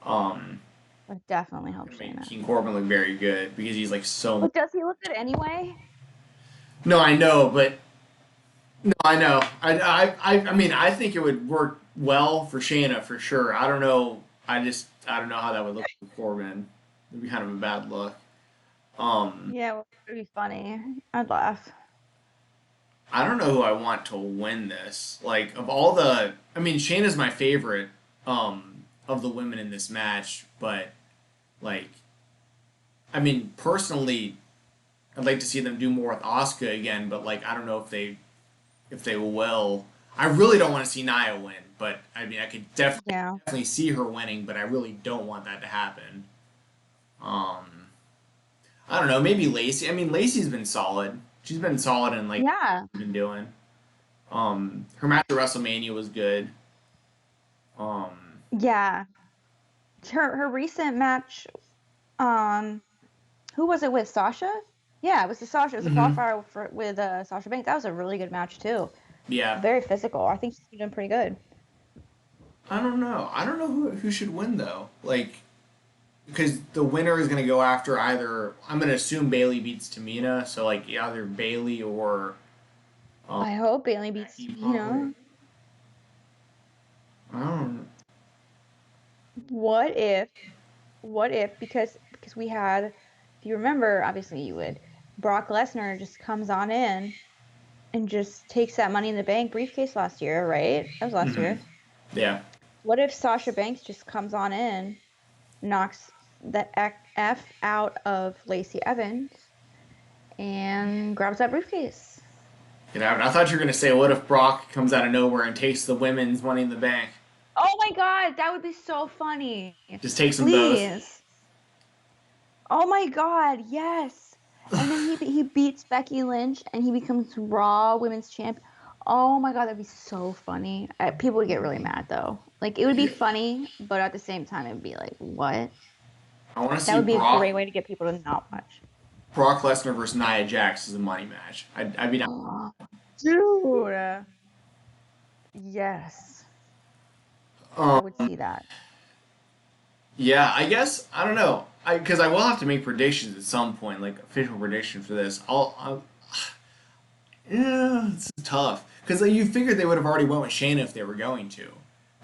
Um, Would definitely help it would make Shayna. King Corbin look very good because he's like so. But does he look good anyway? No, I know, but no, I know. I mean, I think it would work well for Shayna for sure. I don't know. I don't know how that would look for Corbin. It'd be kind of a bad look. Um, Yeah, it'd be funny. I'd laugh. I don't know who I want to win this. Like of all the, I mean, Shayna's my favorite of the women in this match, but like, I mean, personally, I'd like to see them do more with Asuka again, but like, I don't know if they will. I really don't want to see Nia win, but I mean, I could Yeah. definitely see her winning, but I really don't want that to happen. Um, I don't know, maybe Lacey. I mean, Lacey's been solid. She's been solid in like Yeah. what she's been doing. Her match at WrestleMania was good. Um, Yeah. Her recent match, um, who was it with? Sasha? Yeah, it was the Sasha. It was a mhm. qualifier with Sasha Banks. That was a really good match too. Yeah, Very physical. I think she's doing pretty good. I don't know. I don't know who should win though. Like, because the winner is going to go after either. I'm going to assume Bailey beats Tamina, so like either Bailey or um, I hope Bailey beats Becky probably. Tamina. I don't. What if? What if? Because we had, if you remember, obviously you would. Brock Lesnar just comes on in and just takes that Money in the Bank briefcase last year, right? That was last Mhm. year. Yeah, What if Sasha Banks just comes on in, knocks the F out of Lacey Evans, and grabs that briefcase? get out. I thought you were going to say, what if Brock comes out of nowhere and takes the women's Money in the Bank? Oh my God, that would be so funny. Just takes them both. Please. Oh my God, yes. And then he beats Becky Lynch and he becomes Raw Women's Champion. Oh my God, that'd be so funny. People would get really mad though. Like it would be Yeah. funny, but at the same time, it'd be like, what? I want to That see would be a great way to get people to not watch. Brock Lesnar versus Nia Jax is a money match. I'd be down. Oh, dude. Yes, I would Um, see that. yeah, I guess I don't know. Because I will have to make predictions at some point, like official prediction for this. Yeah, it's tough because like, you figured they would have already went with Shayna if they were going to,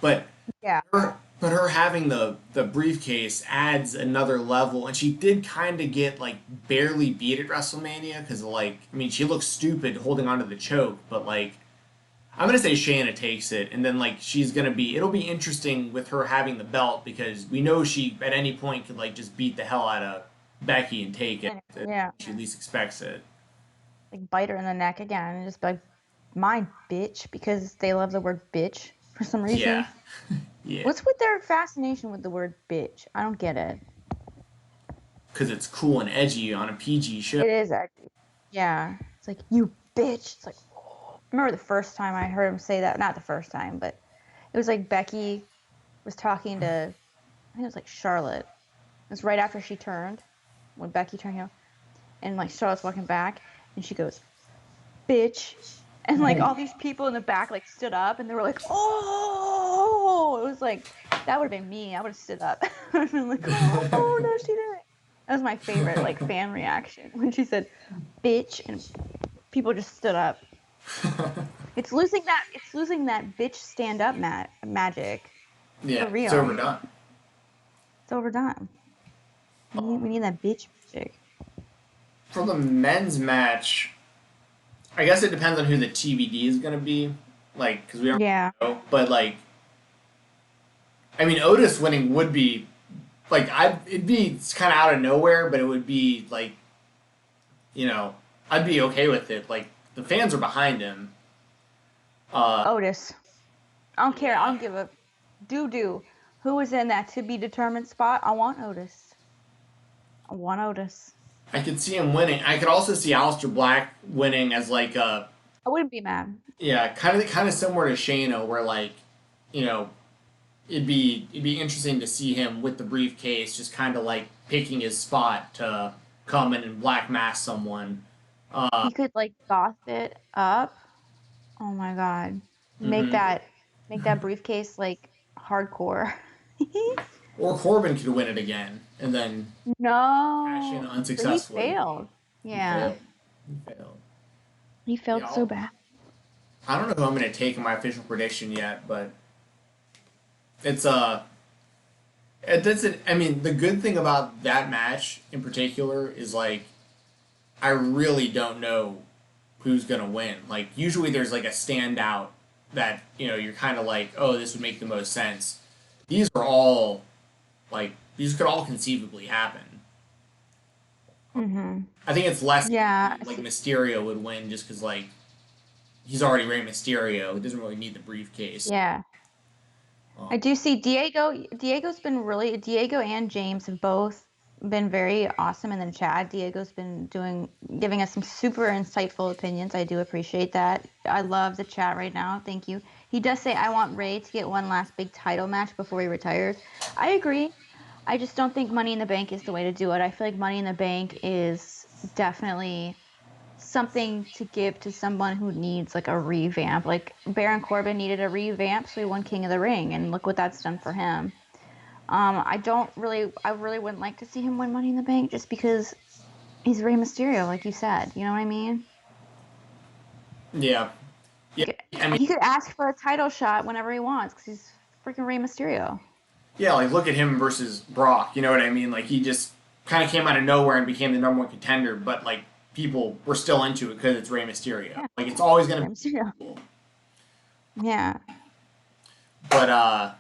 but Yeah. her having the briefcase adds another level, and she did kind of get like barely beat at WrestleMania because like I mean she looks stupid holding onto the choke, but like I'm gonna say Shayna takes it, and then like she's gonna be. It'll be interesting with her having the belt because we know she at any point could like just beat the hell out of Becky and take it. If Yeah. she at least expects it. Like bite her in the neck again and just be like, mine, bitch, because they love the word bitch for some reason. Yeah, yeah, What's with their fascination with the word bitch? I don't get it. because it's cool and edgy on a PG show. It is actually. Yeah. It's like, you bitch. It's like, I remember the first time I heard him say that. Not the first time, but it was like Becky was talking to, I think it was like Charlotte. It was right after she turned, when Becky turned heel, and like Charlotte's walking back, and she goes, "Bitch," and like all these people in the back like stood up, and they were like, "Oh!" It was like that would have been me. I would have stood up. I've been like, "Oh no, she didn't." That was my favorite like fan reaction when she said, "Bitch," and people just stood up. It's losing that bitch stand up magic. Yeah, For real. it's overdone. It's overdone. We need that bitch magic. For the men's match, I guess it depends on who the TBD is going to be. Like, because we don't Yeah. know. But, like, I mean, Otis winning would be, like, it'd be kind of out of nowhere, but it would be, like, you know, I'd be okay with it. Like, the fans are behind him. Otis. I don't care. I don't give a doo-doo. Who was in that to be determined spot? I want Otis. I want Otis. I could see him winning. I could also see Aleister Black winning as, like, a, I wouldn't be mad. yeah, kind of similar to Shayna, where, like, you know, it'd be interesting to see him with the briefcase, just kind of like picking his spot to come in and black mask someone. He could like goth it up. Oh my god. Make Mhm. that briefcase like hardcore. Or Corbin could win it again and then cash in No. But he unsuccessfully. failed. He Yeah. failed. He failed. He failed Yeah, so bad. I don't know who I'm going to take in my official prediction yet, but it's I mean, the good thing about that match in particular is like I really don't know who's gonna win. Like usually there's like a standout that you're kind of like, oh, this would make the most sense. These are all like these could all conceivably happen. Mm-hmm. I think it's less Yeah. like Mysterio would win just because like he's already Rey Mysterio. He doesn't really need the briefcase. Yeah. I do see Diego's been really Diego and James have both been very awesome, and then Chad Diego's been giving us some super insightful opinions. I do appreciate that. I love the chat right now. Thank you. He does say I want Ray to get one last big title match before he retires. I agree. I just don't think Money in the Bank is the way to do it. I feel like Money in the Bank is definitely something to give to someone who needs like a revamp. Like Baron Corbin needed a revamp, so he won King of the Ring, and look what that's done for him. I really wouldn't like to see him win Money in the Bank just because he's Rey Mysterio, like you said. You know what I mean? Yeah, yeah. I mean, He could ask for a title shot whenever he wants because he's freaking Rey Mysterio. yeah. Like look at him versus Brock. You know what I mean? Like he just kind of came out of nowhere and became the number one contender, but like people were still into it because it's Rey Mysterio. Yeah, Like it's always Rey gonna be Mysterio. cool. Yeah. But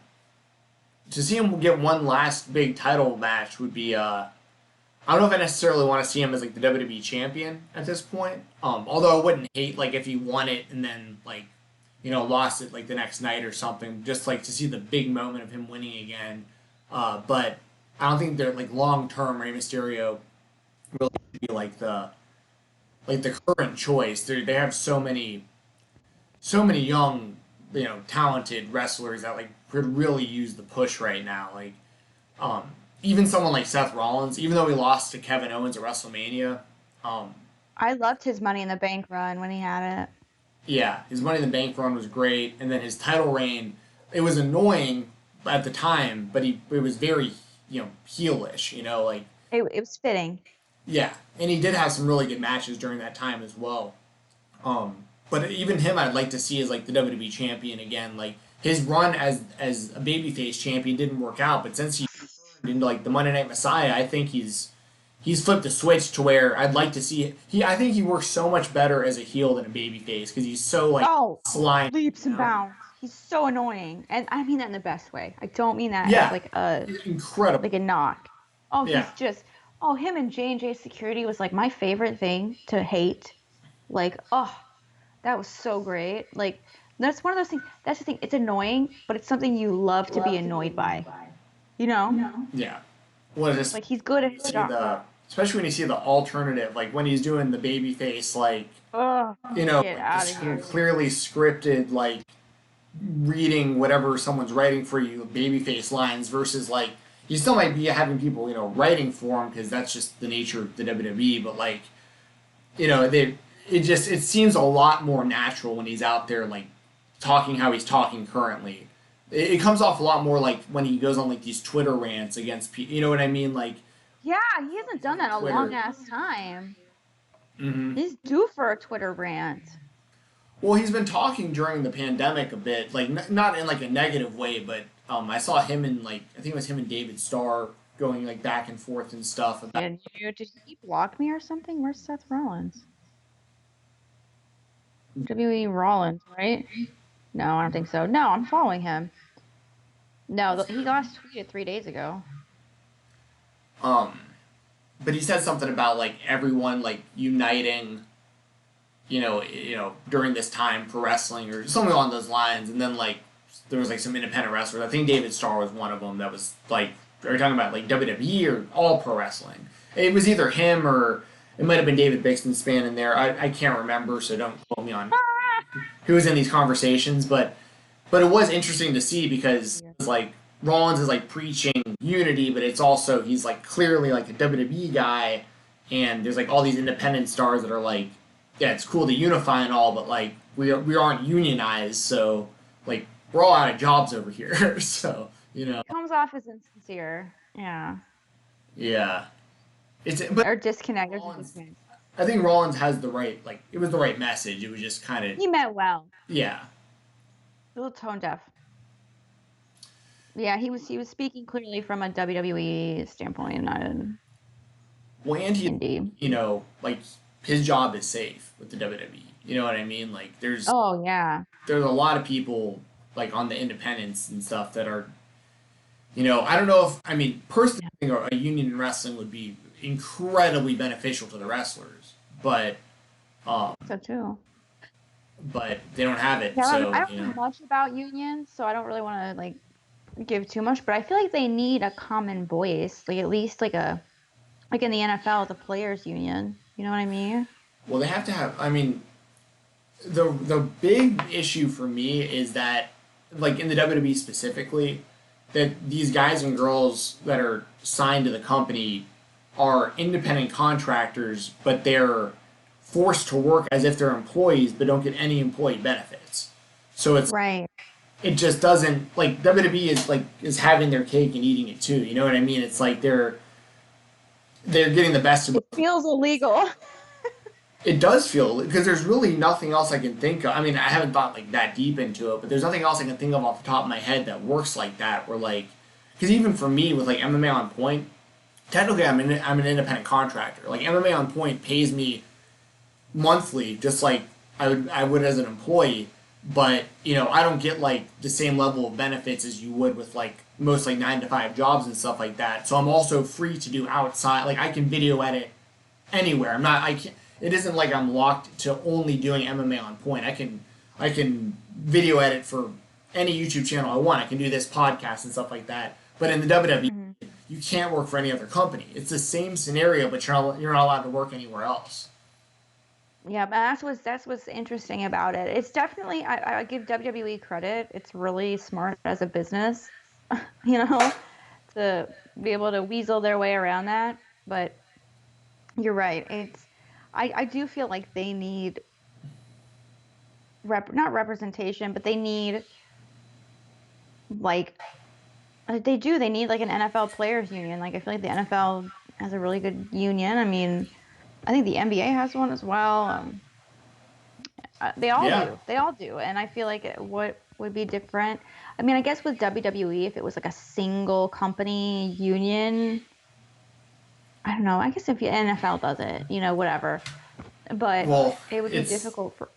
to see him get one last big title match would be I don't know if I necessarily want to see him as like the WWE champion at this point. Although I wouldn't hate like if he won it and then like lost it like the next night or something, just like to see the big moment of him winning again. But I don't think they're like long term Rey Mysterio really should be like the current choice. They have so many young talented wrestlers that like could really use the push right now. Like even someone like Seth Rollins, even though he lost to Kevin Owens at WrestleMania, um, I loved his Money in the Bank run when he had it. yeah, his Money in the Bank run was great, and then his title reign, it was annoying at the time, but it was very heelish, like It was fitting. yeah, and he did have some really good matches during that time as well. But even him, I'd like to see as like the WWE champion again. Like his run as a babyface champion didn't work out, but since he turned into like the Monday Night Messiah, I think he's flipped a switch to where I'd like to see he. I think he works so much better as a heel than a babyface because he's so like Oh, slimy. leaps and bounds. He's so annoying, and I mean that in the best way. I don't mean that as Yeah, like a incredible. knock. Oh, he's Yeah, just him and J&J Security was like my favorite thing to hate. Like, that was so great. Like that's one of those things. That's the thing. It's annoying, but it's something you love to be annoyed by. You know? yeah. What is Like he's good at his see job. especially when you see the alternative, like when he's doing the babyface, like Oh, get like out just of here. clearly scripted, like reading whatever someone's writing for you, babyface lines versus like he still might be having people, writing for him because that's just the nature of the WWE. But like, it seems a lot more natural when he's out there like talking how he's talking currently. It comes off a lot more like when he goes on like these Twitter rants against people. You know what I mean? Like, Yeah, he hasn't done that in a Twitter. long ass time. mm-hmm. He's due for a Twitter rant. Well, he's been talking during the pandemic a bit, like not in like a negative way, but I saw him and like I think it was him and David Starr going like back and forth and stuff about. Did he block me or something? Where's Seth Rollins? WWE Rollins, right? No, I don't think so. No, I'm following him. No, he last tweeted 3 days ago. But he said something about like everyone like uniting, during this time for wrestling or something along those lines, and then like there was like some independent wrestlers. I think David Starr was one of them that was like, are you talking about like WWE or all pro wrestling? It was either him or it might have been David Bixenspan in there. I can't remember, so don't quote me on who was in these conversations, but it was interesting to see because it's like Rollins is like preaching unity, but it's also he's like clearly like a WWE guy, and there's like all these independent stars that are like, yeah, it's cool to unify and all, but like we aren't unionized, so like we're all out of jobs over here. So It comes off as insincere. Yeah. Yeah, Or disconnected. I think Rollins has the right, like it was the right message. It was just kind of He meant well. yeah. A little tone deaf. Yeah, he was speaking clearly from a WWE standpoint, not an indie. Like his job is safe with the WWE. You know what I mean? Like there's a lot of people like on the independents and stuff that are, I don't know if personally I think a union in wrestling would be incredibly beneficial to the wrestlers, but so too. But they don't have it. Yeah, so I don't know much about unions, so I don't really want to like give too much. But I feel like they need a common voice, like at least like in the NFL, the players' union. You know what I mean? Well, they have to have. The big issue for me is that, like in the WWE specifically, that these guys and girls that are signed to the company are independent contractors, but they're forced to work as if they're employees, but don't get any employee benefits. So it's right. It just doesn't like WWE is having their cake and eating it too. You know what I mean? It's like they're getting the best of. It feels illegal. It does feel, because there's really nothing else I can think of. I mean, I haven't thought like that deep into it, but there's nothing else I can think of off the top of my head that works like that. Where like, because even for me with like MMA on Point, technically I'm an independent contractor. Like MMA on Point pays me monthly, just like I would as an employee, but I don't get like the same level of benefits as you would with like most like 9-to-5 jobs and stuff like that. So I'm also free to do outside, like I can video edit anywhere. It isn't like I'm locked to only doing MMA on Point. I can video edit for any YouTube channel I want. I can do this podcast and stuff like that. But in the WWE, you can't work for any other company. It's the same scenario, but you're not allowed to work anywhere else. Yeah, but that's what's interesting about it. It's definitely I give WWE credit. It's really smart as a business, to be able to weasel their way around that. But you're right. I do feel like they need not representation, but they need like they need like an NFL players union. Like I feel like the NFL has a really good union. I mean, I think the NBA has one as well. They all do, and I feel like what would be different. I mean, I guess with WWE, if it was like a single company union, I don't know. I guess if the NFL does it, whatever. But it would be difficult for,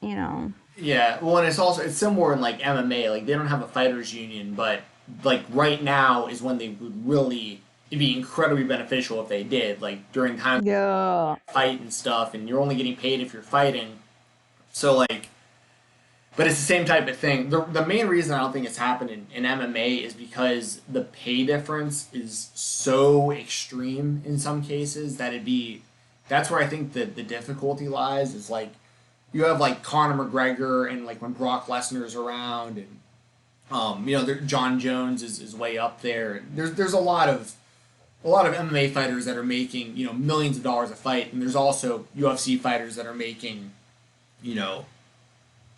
Yeah, well, and it's similar in like MMA. Like they don't have a fighters union, but like right now is when they would really. It'd be incredibly beneficial if they did, like during times fight and stuff, and you're only getting paid if you're fighting. So like, but it's the same type of thing. The main reason I don't think it's happened in MMA is because the pay difference is so extreme in some cases that that's where I think the difficulty lies. Is like you have like Conor McGregor and like when Brock Lesnar's around, and John Jones is way up there. There's a lot of MMA fighters that are making millions of dollars a fight, and there's also UFC fighters that are making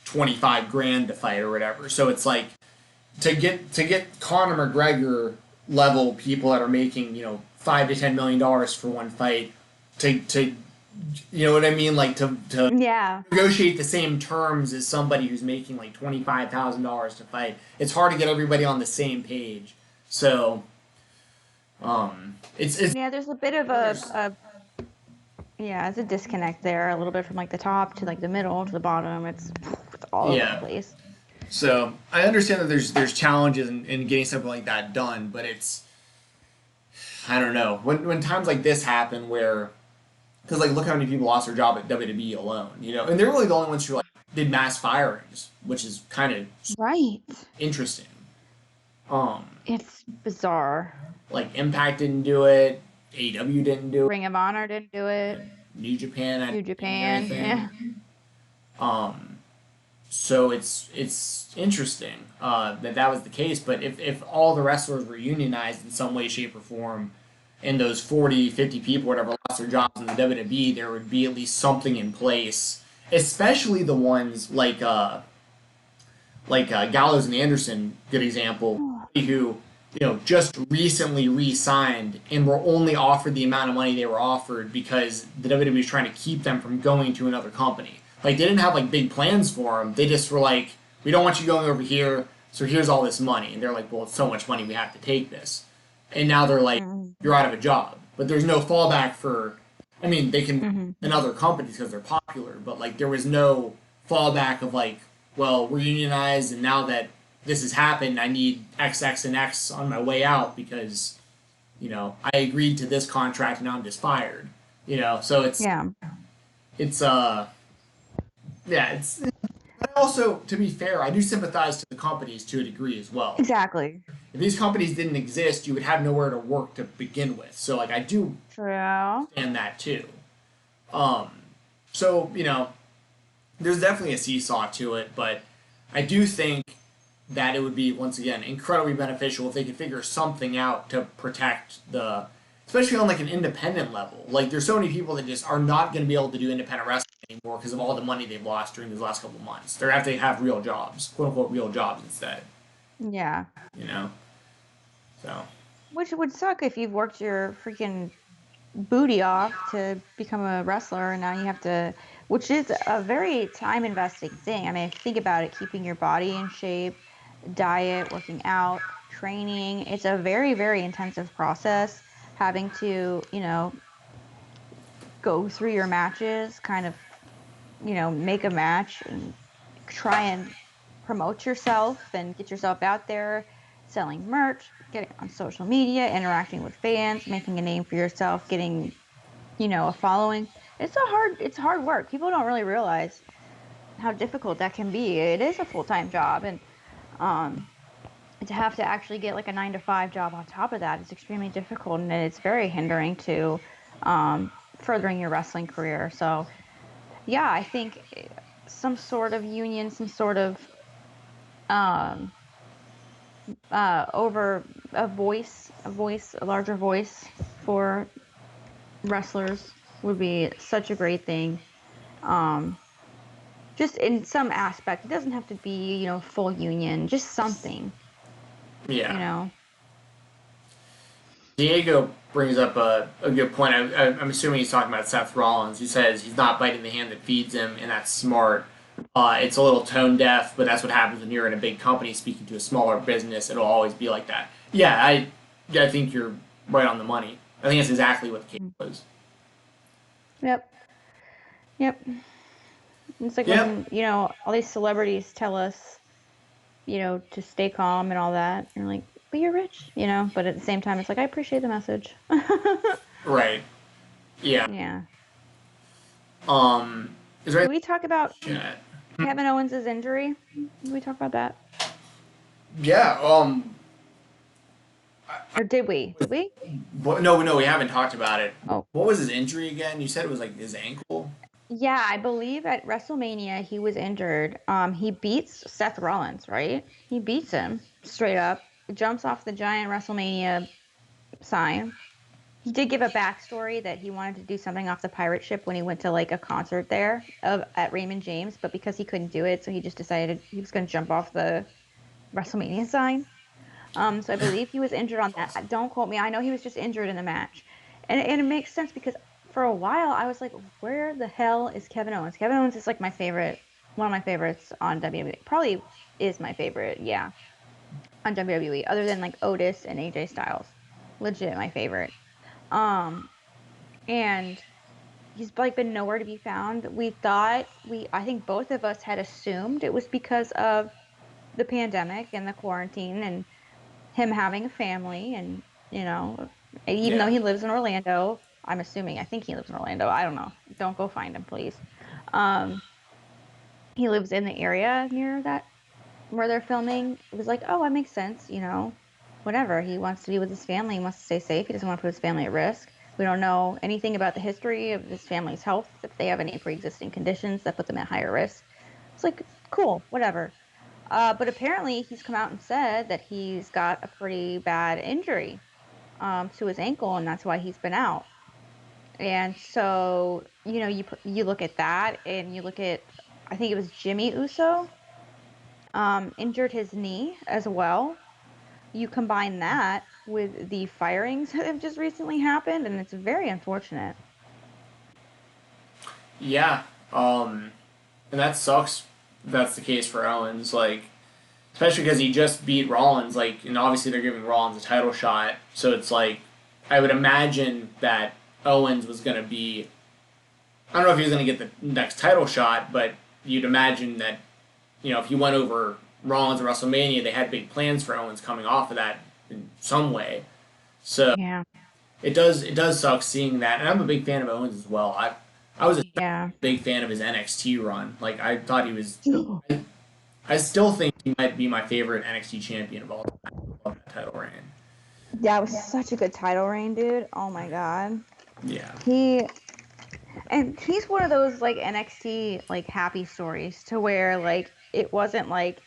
25 grand to fight or whatever. So it's like to get Conor McGregor level people that are making $5 to $10 million for one fight to you know what I mean, like to Yeah. negotiate the same terms as somebody who's making like $25,000 to fight. It's hard to get everybody on the same page. So it's Yeah, there's a bit of it's a disconnect there, a little bit from like the top to like the middle to the bottom. It's all over the place. So I understand that there's challenges in getting something like that done, but I don't know, when times like this happen where, because like look how many people lost their job at WWE alone, and they're really the only ones who like did mass firings, which is kind of Right. interesting. It's bizarre. Like Impact didn't do it, AEW didn't do it, Ring of Honor didn't do it. New Japan, New Japan, yeah. So it's interesting that was the case. But if all the wrestlers were unionized in some way, shape, or form, and those 40, 50 people, whatever, lost their jobs in the WWE, there would be at least something in place. Especially the ones like Gallows and Anderson, good example, who just recently re-signed and were only offered the amount of money they were offered because the WWE was trying to keep them from going to another company. Like, they didn't have like big plans for them. They just were like, we don't want you going over here, so here's all this money. And they're like, well, it's so much money, we have to take this. And now they're like, you're out of a job. But there's no fallback for, I mean, they can in other companies because they're popular, but like there was no fallback of like, well, we're unionized, and now that this has happened, I need X, X, and X on my way out because, I agreed to this contract and now I'm just fired. So it's but also, to be fair, I do sympathize to the companies to a degree as well. Exactly. If these companies didn't exist, you would have nowhere to work to begin with. So like I do understand that too. So, there's definitely a seesaw to it, but I do think that it would be, once again, incredibly beneficial if they could figure something out to protect especially on like an independent level. Like there's so many people that just are not going to be able to do independent wrestling anymore because of all the money they've lost during these last couple of months. They're going to have real jobs, quote unquote real jobs instead. Yeah. So. Which would suck if you've worked your freaking booty off to become a wrestler and now you have to, which is a very time investing thing. I mean, if you think about it, keeping your body in shape, diet, working out, training, it's a very, very intensive process. Having to, go through your matches, kind of, make a match and try and promote yourself and get yourself out there, selling merch, getting on social media, interacting with fans, making a name for yourself, getting, a following. It's hard work. People don't really realize how difficult that can be. It is a full-time job, and to have to actually get like a 9-to-5 job on top of that is extremely difficult, and it's very hindering to furthering your wrestling career. So yeah, I think some sort of union, some sort of over a larger voice for wrestlers would be such a great thing. Just in some aspect, it doesn't have to be, full union, just something. Yeah. Diego brings up a good point. I'm assuming he's talking about Seth Rollins. He says he's not biting the hand that feeds him, and that's smart. It's a little tone deaf, but that's what happens when you're in a big company speaking to a smaller business. It'll always be like that. Yeah, I think you're right on the money. I think that's exactly what the case was. Yep. It's like when, all these celebrities tell us, to stay calm and all that. You're like, but you're rich, but at the same time, it's like, I appreciate the message. Right. Yeah. Yeah. Is there Did we talk about Kevin Owens' injury? Did we talk about that? Yeah. Or did we? Did we? No, we haven't talked about it. Oh. What was his injury again? You said it was like his ankle. Yeah, I believe at WrestleMania he was injured. He beats Seth Rollins, right? He beats him straight up. Jumps off the giant WrestleMania sign. He did give a backstory that he wanted to do something off the pirate ship when he went to like a concert there at Raymond James, but because he couldn't do it, so he just decided he was going to jump off the WrestleMania sign. So I believe he was injured on that. Don't quote me. I know he was just injured in the match. And it makes sense because for a while I was like, where the hell is Kevin Owens? Kevin Owens is like my favorite, one of my favorites on WWE. Probably is my favorite, yeah, on WWE, other than like Otis and AJ Styles. Legit my favorite. Um, and he's like been nowhere to be found. I think both of us had assumed it was because of the pandemic and the quarantine and him having a family and, you know, even though Yeah. he lives in Orlando, I think he lives in Orlando. I don't know. Don't go find him, please. Um, he lives in the area near that where they're filming. It was like, oh, that makes sense, whatever. He wants to be with his family. He wants to stay safe. He doesn't want to put his family at risk. We don't know anything about the history of his family's health, if they have any pre-existing conditions that put them at higher risk. It's like, cool, whatever. But apparently he's come out and said that he's got a pretty bad injury to his ankle, and that's why he's been out. And so, you look at that, and you look at, I think it was Jimmy Uso, injured his knee as well. You combine that with the firings that have just recently happened, and it's very unfortunate. Yeah. And that sucks. If that's the case for Owens. Like, especially because he just beat Rollins. Like, and obviously they're giving Rollins a title shot. So it's like, I would imagine that Owens was going to be. I don't know if he was going to get the next title shot, but you'd imagine that, if he went over Rollins at WrestleMania, they had big plans for Owens coming off of that in some way. So Yeah. it does suck seeing that, and I'm a big fan of Owens as well. I was a Yeah. big fan of his NXT run. Like I thought he was. I still think he might be my favorite NXT champion of all time. I love that title reign. Yeah, it was such a good title reign, dude. Oh my God. Yeah. He And he's one of those like NXT like happy stories to where like it wasn't like,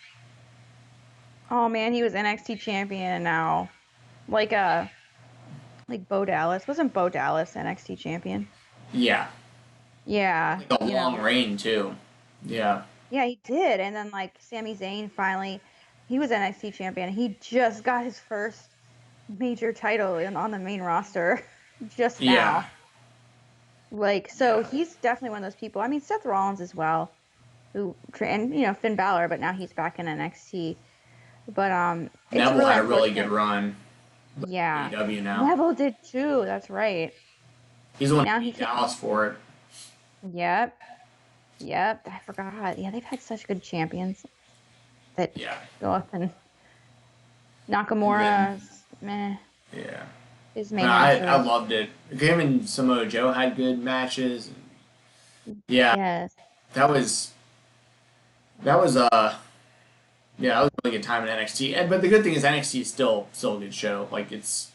oh man, he was NXT champion and now like like Bo Dallas. Wasn't Bo Dallas NXT champion? Yeah. Yeah, Like a long reign too. Yeah. Yeah, he did. And then like Sami Zayn finally he was NXT champion. He just got his first major title on the main roster just Yeah. now. Like, so Yeah. he's definitely one of those people. I mean, Seth Rollins as well, and Finn Balor, but now he's back in NXT. But it's Neville really had a really good unfortunate. run. Yeah, AEW now. Neville did too. That's right. He's the one Now who he beat can. Dallas for it. Yep, yep. I forgot. Yeah, they've had such good champions that Yeah. go up and And then Nakamura, meh, yeah. his No, main I rosters. loved it. Him and Samoa Joe had good matches. Yeah, Yes. that was that was yeah, that was a really good time in NXT. But the good thing is NXT is still a good show. Like it's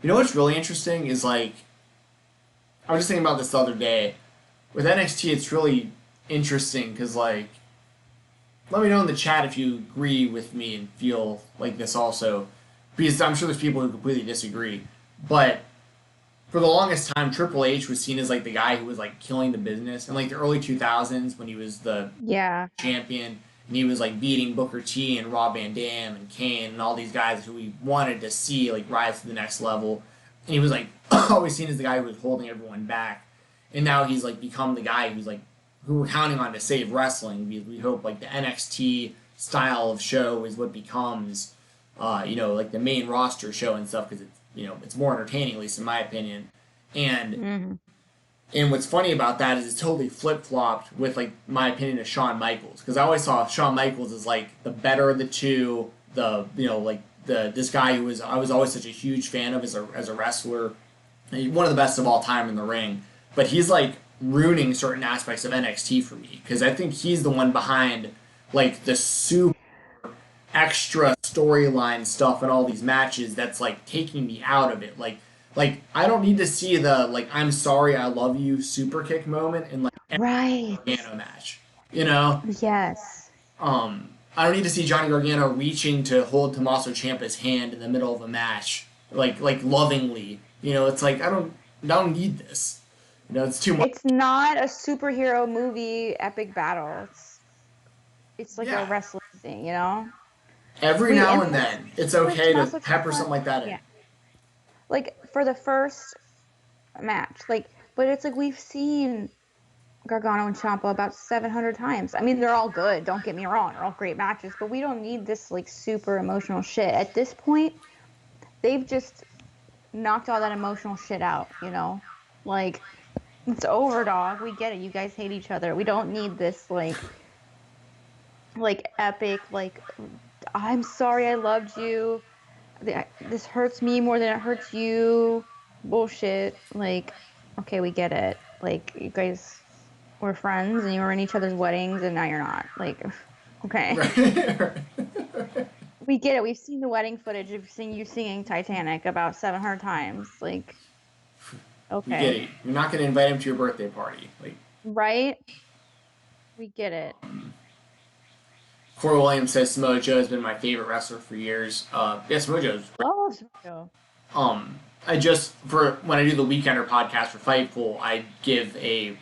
what's really interesting is like I was just thinking about this the other day. With NXT, it's really interesting because like let me know in the chat if you agree with me and feel like this also, because I'm sure there's people who completely disagree. But for the longest time, Triple H was seen as like the guy who was like killing the business in like the early 2000s when he was the Yeah. champion and he was like beating Booker T and Rob Van Dam and Kane and all these guys who we wanted to see like rise to the next level. And he was like always seen as the guy who was holding everyone back. And now he's like become the guy who's like who we're counting on to save wrestling because we hope like the NXT style of show is what becomes like the main roster show and stuff because it's it's more entertaining, at least in my opinion. And Hmm. and what's funny about that is it's totally flip flopped with like my opinion of Shawn Michaels because I always saw Shawn Michaels as like the better of the two, the like the this guy who was I was always such a huge fan of as a wrestler, one of the best of all time in the ring. But he's like ruining certain aspects of NXT for me because I think he's the one behind like the super extra storyline stuff and all these matches that's like taking me out of it. Like Like, I don't need to see the, like, I'm sorry, I love you super kick moment in, like, every Right. Gargano match. You know? Yes. I don't need to see Johnny Gargano reaching to hold Tommaso Ciampa's hand in the middle of a match, like lovingly. You know, it's like, I don't need this. You know, it's too much. It's not a superhero movie epic battle. It's like a Yeah. wrestling thing, you know? Every We now and and plus, then, it's like okay to Tommaso pepper Ciampa, something like that in. yeah. Like for the first match, like, but it's like we've seen Gargano and Ciampa about 700 times. I mean, they're all good. Don't get me wrong; they're all great matches, but we don't need this like super emotional shit. At this point, they've just knocked all that emotional shit out. You know, like it's over, dog. We get it. You guys hate each other. We don't need this like epic like I'm sorry I loved you. This hurts me more than it hurts you. Bullshit. Like, okay, we get it. Like, you guys were friends and you were in each other's weddings and now you're not. Like, okay. Right. We get it. We've seen the wedding footage of seeing you singing Titanic about 700 times. Like, We get okay. it. You're not going to invite him to your birthday party. Like, Right? We get it. Corey Williams says Samoa Joe has been my favorite wrestler for years. Yeah, Samoa Joe's. Love Joe. I just for when I do the Weekender podcast for Fightful, I give a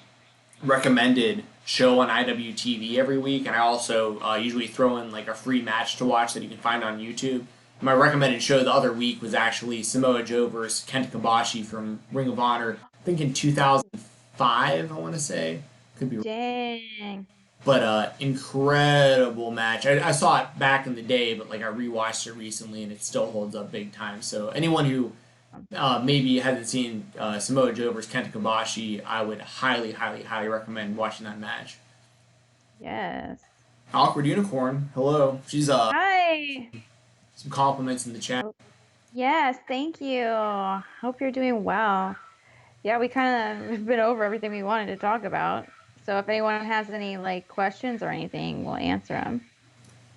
recommended show on IWTV every week, and I also usually throw in like a free match to watch that you can find on YouTube. My recommended show the other week was actually Samoa Joe versus Kenta Kobashi from Ring of Honor. I think in 2005, I want to say. Could be wrong. Dang. But incredible match. I saw it back in the day, but like I rewatched it recently, and it still holds up big time. So anyone who maybe hasn't seen Samoa Joe versus Kenta Kobashi, I would highly, highly, highly recommend watching that match. Yes. Awkward Unicorn, hello. She's Hi. some compliments in the chat. Yes, thank you. Hope you're doing well. Yeah, we kind of have been over everything we wanted to talk about. So if anyone has any like questions or anything, we'll answer them.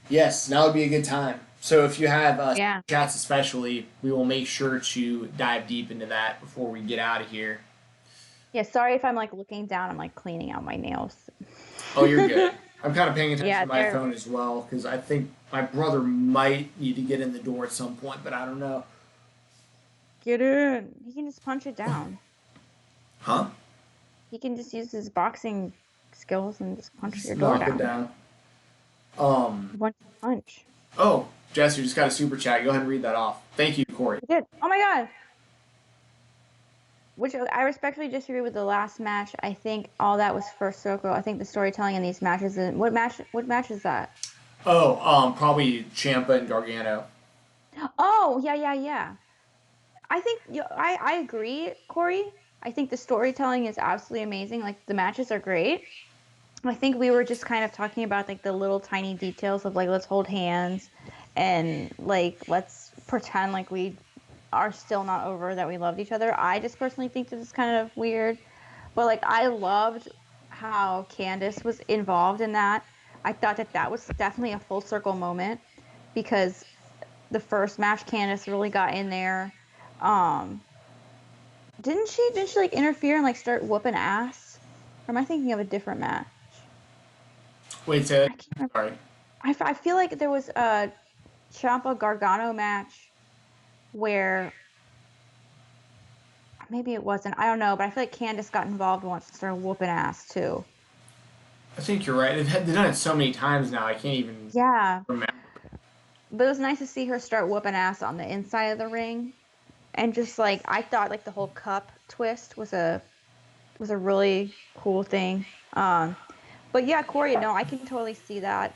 Yes, now would be a good time. So if you have Yeah. chats especially, we will make sure to dive deep into that before we get out of here. Yeah, sorry if I'm like looking down, I'm like cleaning out my nails. Oh, you're good. I'm kind of paying attention Yeah, to my they're- phone as well because I think my brother might need to get in the door at some point, but I don't know. Get in. He can just punch it down. Huh? He can just use his boxing skills and just punch Just your door knock it down. down. One punch. Oh, Jess, you just got a super chat. Go ahead and read that off. Thank you, Corey. He did. Oh my god. Which I respectfully disagree with the last match. I think all that was first circle. I think the storytelling in these matches. What match is that? Oh, probably Ciampa and Gargano. Oh, yeah. I think I agree, Corey. I think the storytelling is absolutely amazing. Like the matches are great. I think we were just kind of talking about like the little tiny details of like let's hold hands and like let's pretend like we are still not over that we loved each other. I just personally think this is kind of weird. But like I loved how Candace was involved in that. I thought that was definitely a full circle moment because the first match Candace really got in there. Didn't she like interfere and like start whooping ass? Or am I thinking of a different match? Wait, say that. Sorry. I feel like there was a Ciampa Gargano match where maybe it wasn't. I don't know, but I feel like Candace got involved once and started whooping ass too. I think you're right. They've done it so many times now. I can't even Yeah, remember. but it was nice to see her start whooping ass on the inside of the ring, and just like I thought, like the whole cup twist was a really cool thing. But yeah, Corey, no, I can totally see that.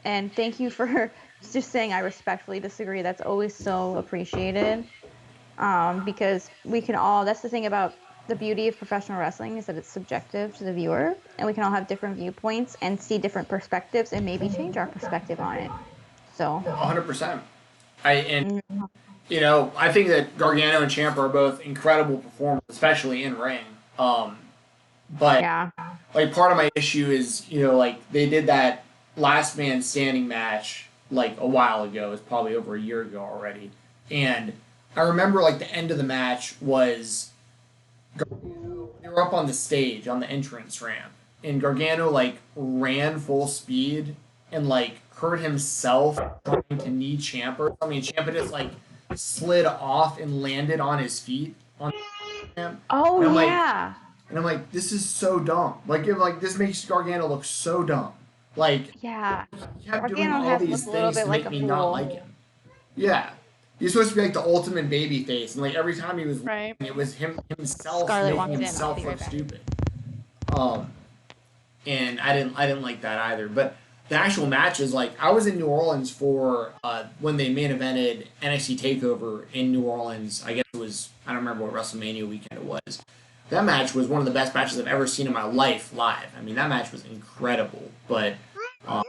And thank you for just saying I respectfully disagree. That's always so appreciated. Because we can all, that's the thing about the beauty of professional wrestling is that it's subjective to the viewer and we can all have different viewpoints and see different perspectives and maybe change our perspective on it. So 100%. I think that Gargano and Ciampa are both incredible performers, especially in ring. But yeah, like part of my issue is, like they did that last man standing match like a while ago. It's probably over a year ago already. And I remember like the end of the match was they were up on the stage on the entrance ramp, and Gargano like ran full speed and like hurt himself trying to knee Ciampa. I mean, Ciampa just like slid off and landed on his feet on the ramp. Oh, and I'm yeah. I'm like, this is so dumb. Like this makes Gargano look so dumb. Like Yeah. he kept doing Gargano all has these looked a little things bit to like make a me not fool. like him. Yeah. He's supposed to be like the ultimate baby face, and like every time he was Right. it was himself Scarlett making walked in. himself I'll be look right back. stupid. And I didn't like that either. But the actual matches, like I was in New Orleans for when they main evented NXT Takeover in New Orleans. I guess it was, I don't remember what WrestleMania weekend it was. That match was one of the best matches I've ever seen in my life live. I mean, that match was incredible. But that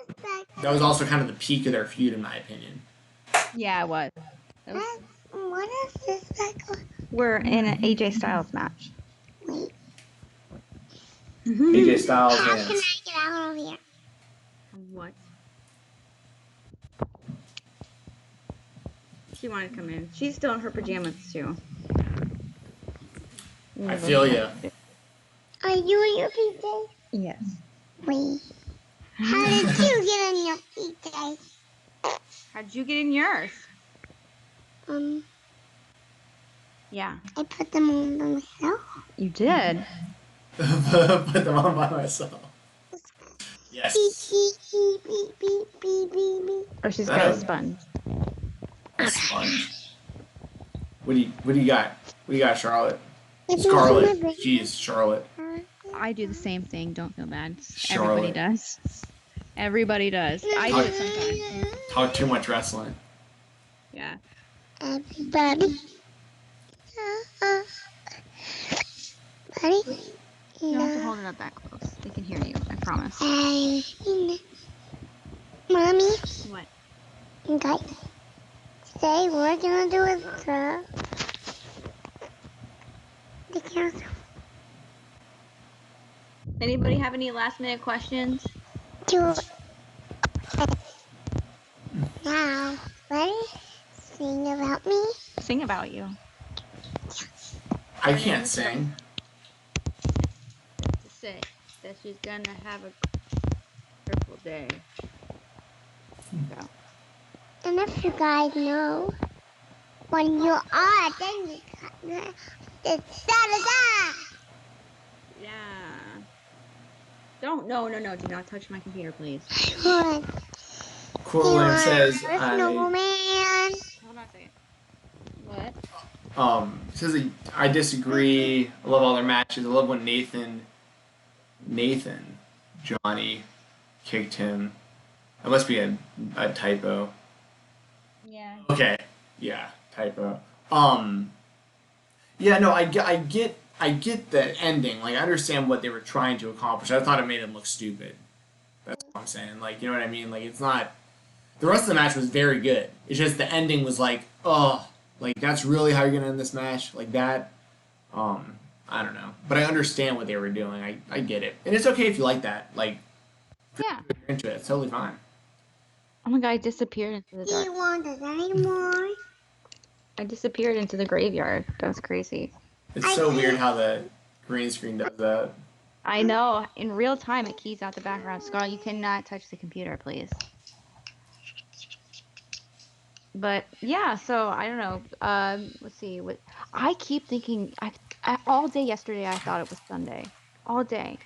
was also kind of the peak of their feud, in my opinion. Yeah, it was. What is this back? We're in an AJ Styles match. Wait, AJ Styles how and can I get out of here? What? She wanted to come in. She's still in her pajamas, too. I feel ya. Are you in your PJs? Yes. Wait. How did you get in your PJs? How did you get in yours? Yeah. I put them on by myself. You did. Put them on by myself. Yes. Beep, beep, beep, beep, beep, beep. Or she's got a sponge. A sponge. What do you got? What do you got, Charlotte? It's Scarlet. on my Jeez, Charlotte. I do the same thing. Don't feel bad. Charlotte. Everybody does. Everybody does. I do it sometimes. Talk too much wrestling. Yeah. Everybody. Buddy. You don't have to hold it up that close. They can hear you. I promise. Mommy, What? guys, today we're gonna do the council. Anybody have any last minute questions? Now, ready? Sing about me. Sing about you. I can't sing. To say that she's gonna have a wonderful day. So. And if you guys know, when you are, then you got it's da-da-da. Yeah. No. Do not touch my computer, please. What? Corlin says Snowman. Hold on a second. What? says I disagree. I love all their matches. I love when Johnny kicked him. That must be a typo. Yeah. Okay. Yeah, typo. Yeah, no, I get the ending. Like, I understand what they were trying to accomplish. I thought it made him look stupid. That's what I'm saying. Like, you know what I mean? Like, it's not... The rest of the match was very good. It's just the ending was like, oh, like, that's really how you're going to end this match? Like that? I don't know. But I understand what they were doing. I get it. And it's okay if you like that. Like, Yeah. if you're into it. It's totally fine. Oh my god, I disappeared into the Do you dark. want it anymore? I disappeared into the graveyard. That was crazy. It's so weird how the green screen does that. I know. In real time, it keys out the background. Scarlett, you cannot touch the computer, please. But yeah, so I don't know. Let's see. What I keep thinking. I all day yesterday I thought it was Sunday. All day.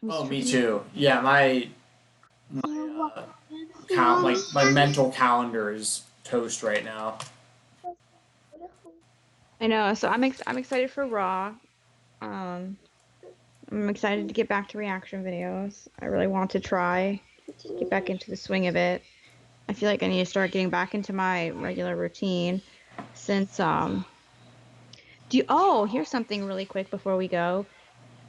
Oh, me too. Yeah, my mental calendar is toast right now. I know. So I'm excited for Raw. I'm excited to get back to reaction videos. I really want to try get back into the swing of it. I feel like I need to start getting back into my regular routine since here's something really quick before we go.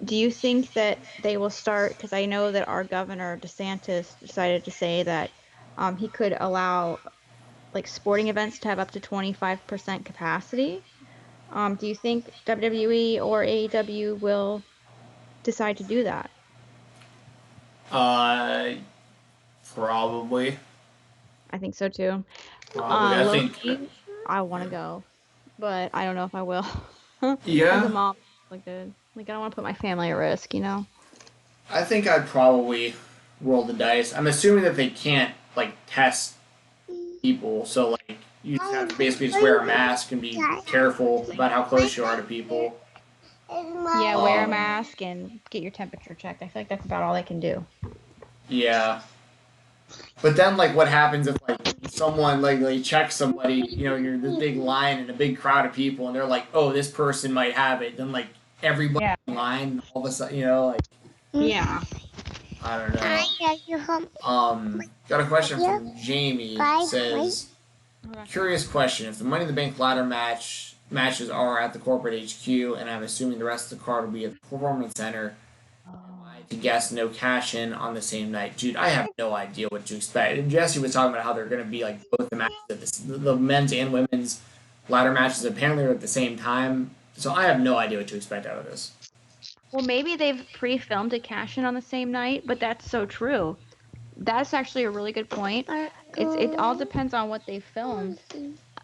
Do you think that they will start, because I know that our governor DeSantis decided to say that he could allow like sporting events to have up to 25% capacity. Do you think WWE or AEW will decide to do that? Probably. I think so too. I think. Low-key, I want to go. but I don't know if I will. Yeah. As a mom, like good. Like I don't want to put my family at risk, you know. I think I'd probably roll the dice. I'm assuming that they can't like test people, so like you just have to basically just wear a mask and be careful about how close you are to people. Yeah, wear a Um, mask and get your temperature checked. I feel like that's about all they can do. Yeah. But then like what happens if like someone like they check somebody, you know, you're in this big line and a big crowd of people and they're like, oh, this person might have it, then like everybody Yeah. in line all of a sudden, you know, like Yeah. I don't know. Got a question from Jamie. Says, curious question: if the Money in the Bank ladder matches are at the corporate HQ, and I'm assuming the rest of the card will be at the Performance Center, am I to guess no cash in on the same night? Dude, I have no idea what to expect. And Jesse was talking about how they're going to be like both the matches at the men's and women's ladder matches apparently are at the same time. So I have no idea what to expect out of this. Well, maybe they've pre-filmed a cash-in on the same night, but that's so true. That's actually a really good point. It all depends on what they filmed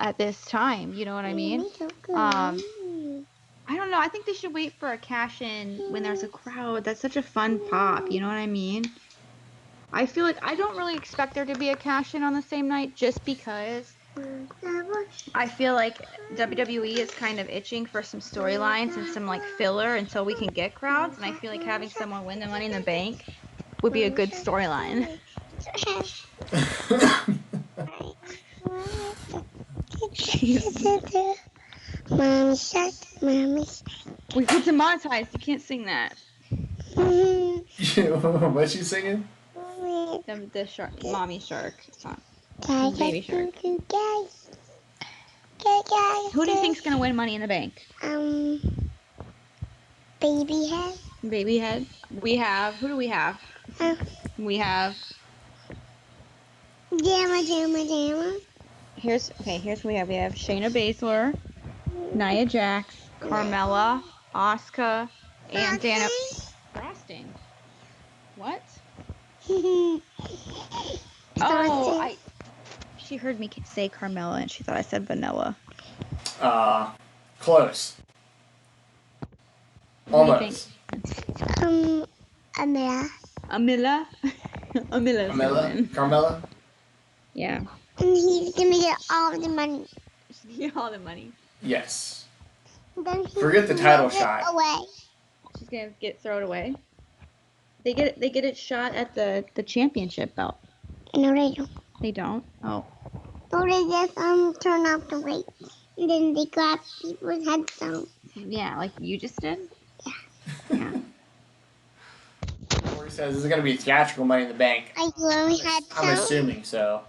at this time. You know what I mean? I don't know. I think they should wait for a cash-in when there's a crowd. That's such a fun pop. You know what I mean? I feel like I don't really expect there to be a cash-in on the same night just because I feel like WWE is kind of itching for some storylines and some like filler until we can get crowds. And I feel like having someone win the Money in the Bank would be a good storyline. Mommy shark, mommy We get demonetized. You can't sing that. What's she singing? The shark, mommy shark song. Baby shark. Who do you think's gonna win Money in the Bank? Baby head. Baby head. We have. Who do we have? We have. Jamma. Here's who we have. We have Shayna Baszler, Nia Jax, Carmella, Asuka, and Dana Frosting. What? Oh, she heard me say Carmella and she thought I said vanilla. Close. Almost. Amira. Amila. Carmella? Yeah. And he's gonna get all the money. She's gonna get all the money. Yes. Then Forget the title shot. Away. She's gonna throw it away. They get it shot at the championship belt. No, they don't. They don't? Oh. So they just turn off the lights. And then they grab people's headphones. Yeah, like you just did? Yeah. Corey says this is going to be theatrical Money in the Bank. Like glowing headphones? I'm assuming so.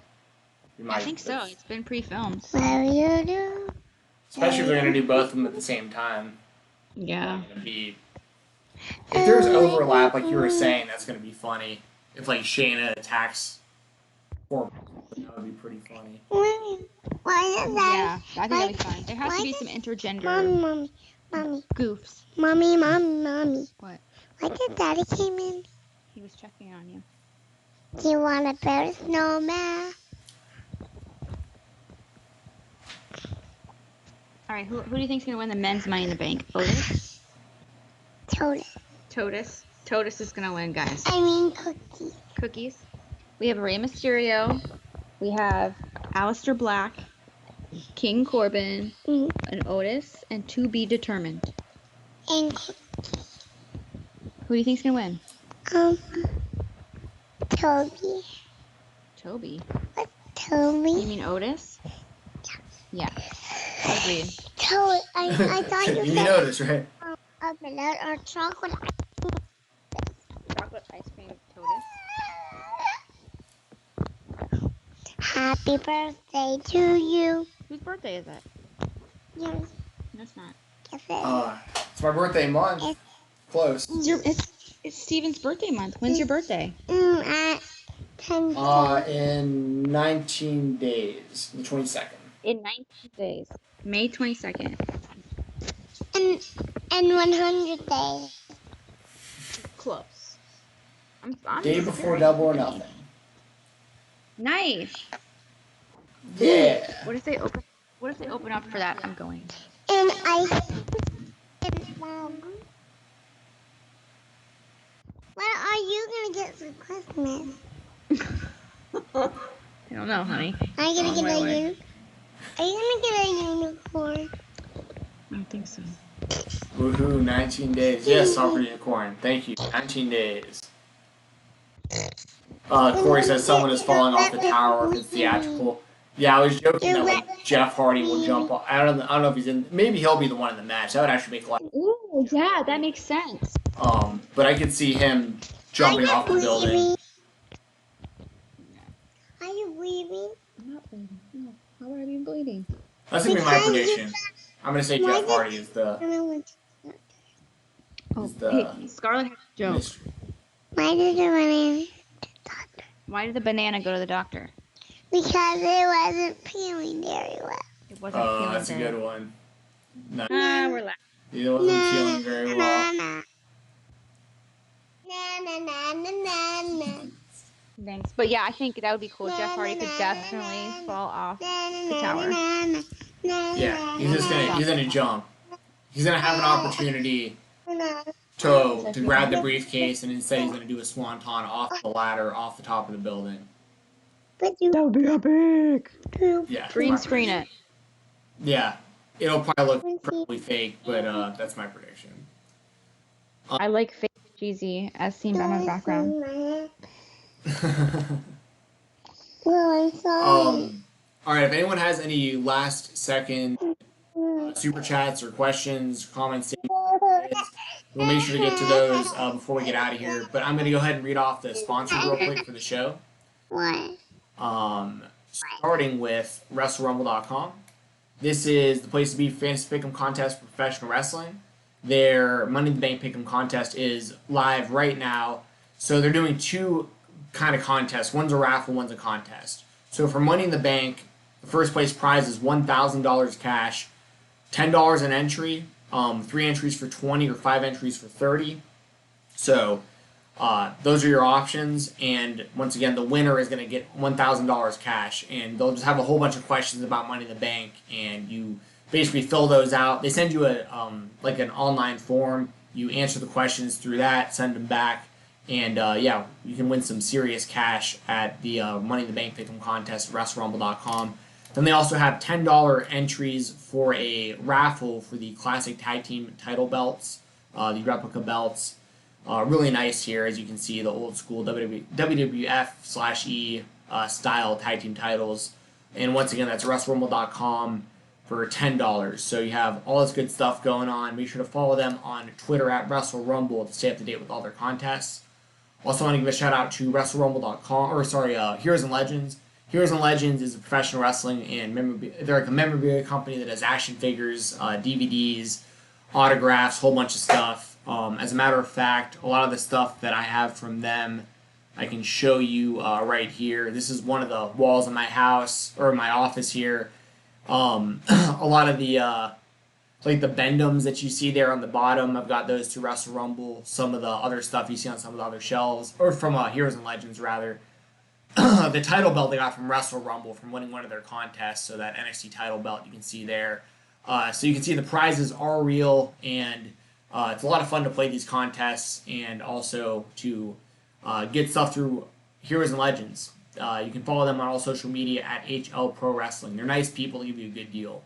I think so. It's been pre-filmed. What you do? Especially if they're going to do both of them at the same time. Yeah. If there's overlap, like you were saying, that's going to be funny. If like Shayna attacks four, that would be pretty funny. Why is that? Yeah, I think that'd be fun. There has to be some intergender Mommy. goofs. Mommy. What? Why did Daddy came in? He was checking on you. Do you want to build a snowman? All right, who do you think's gonna win the men's Money in the Bank? Otis? Totus. Totus is gonna win, guys. I mean Cookie. Cookies. We have Rey Mysterio. We have Aleister Black, King Corbin, and Otis, and to be determined. And who do you think's gonna win? Toby. Toby. What Toby? You mean Otis? Yeah. Agreed. Toby. I thought you You said noticed, right? a banana or chocolate. Chocolate ice cream Totus. Happy birthday to you. Whose birthday is it? Yours. No, it's not. Yes, it It's my birthday month. Close. It's Steven's birthday month. When's your birthday? At 10. In 19 days, the 22nd. In 19 days. May 22nd. And 100 days. Close. I'm Day before Double or Nothing. Nice. Yeah. What if they open What if they open up for that? I'm going. And I. What are you gonna get for Christmas? I don't know, honey. Are you gonna On get my a way. Are you gonna get a unicorn? I don't think so. Woohoo, 19 days. Yes, offer unicorn. Thank you. 19 days. Corey says someone is falling off the tower if it's theatrical. Yeah, I was joking that like Jeff Hardy will jump off. I don't know if he's in. Maybe he'll be the one in the match. That would actually make a lot. Ooh, yeah, that makes sense. But I could see him jumping off the building. Are you bleeding? I'm not bleeding. No. How would I be bleeding? That's gonna be my prediction. I'm gonna say Jeff Hardy is the. Hey, Scarlett has a joke. Mystery. Why did it run in? Why did the banana go to the doctor? Because it wasn't peeling very well. It wasn't feeling That's a very good one. No, we're laughing. it wasn't feeling very well. Thanks. But yeah, I think that would be cool. Jeff Hardy could definitely fall off the tower. Yeah, he's gonna jump. He's gonna have an opportunity to grab the briefcase, and instead he's gonna do a swanton off the ladder, off the top of the building. That would be epic. Yeah. Green screen it. Yeah, it'll probably look incredibly fake, but that's my prediction. I like fake cheesy as seen by my background. Well, I'm sorry. All right. If anyone has any last second super chats or questions, comments, we'll make sure to get to those before we get out of here. But I'm going to go ahead and read off the sponsors real quick for the show. What? Starting with WrestleRumble.com. This is the place to be for fantasy pick'em contest for professional wrestling. Their Money in the Bank pick'em contest is live right now. So they're doing two kind of contests. One's a raffle, one's a contest. So for Money in the Bank, the first place prize is $1,000 cash, $10 an entry, 3 entries for $20 or 5 entries for $30. So those are your options, and once again, the winner is going to get $1,000 cash, and they'll just have a whole bunch of questions about Money in the Bank, and you basically fill those out. They send you a like an online form. You answer the questions through that, send them back, and yeah, you can win some serious cash at the Money in the Bank Pick'em contest at WrestleRumble.com. Then they also have $10 entries for a raffle for the Classic Tag Team title belts, the replica belts. Really nice here, as you can see, the old school WWF/E style tag team titles. And once again, that's WrestleRumble.com for $10. So you have all this good stuff going on. Make sure to follow them on Twitter at WrestleRumble to stay up to date with all their contests. Also want to give a shout out to WrestleRumble.com, Heroes and Legends. Heroes and Legends is a professional wrestling and they're like a memorabilia company that has action figures, DVDs, autographs, whole bunch of stuff. As a matter of fact, a lot of the stuff that I have from them, I can show you right here. This is one of the walls of my house, or my office here. A lot of the, like the Bendums that you see there on the bottom, I've got those to Wrestle Rumble. Some of the other stuff you see on some of the other shelves, or from Heroes and Legends, rather. The title belt they got from Wrestle Rumble from winning one of their contests, so that NXT title belt you can see there. So you can see the prizes are real, and it's a lot of fun to play these contests and also to get stuff through Heroes and Legends. You can follow them on all social media at HL Pro Wrestling. They're nice people, they give you a good deal.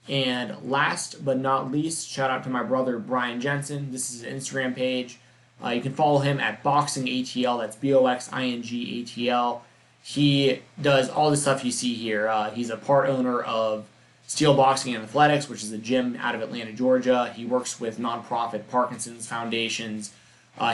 And last but not least, shout out to my brother Brian Jensen. This is his Instagram page. You can follow him at BoxingATL. That's BoxingATL. He does all the stuff you see here. He's a part owner of Steel Boxing and Athletics, which is a gym out of Atlanta, Georgia. He works with nonprofit Parkinson's foundations.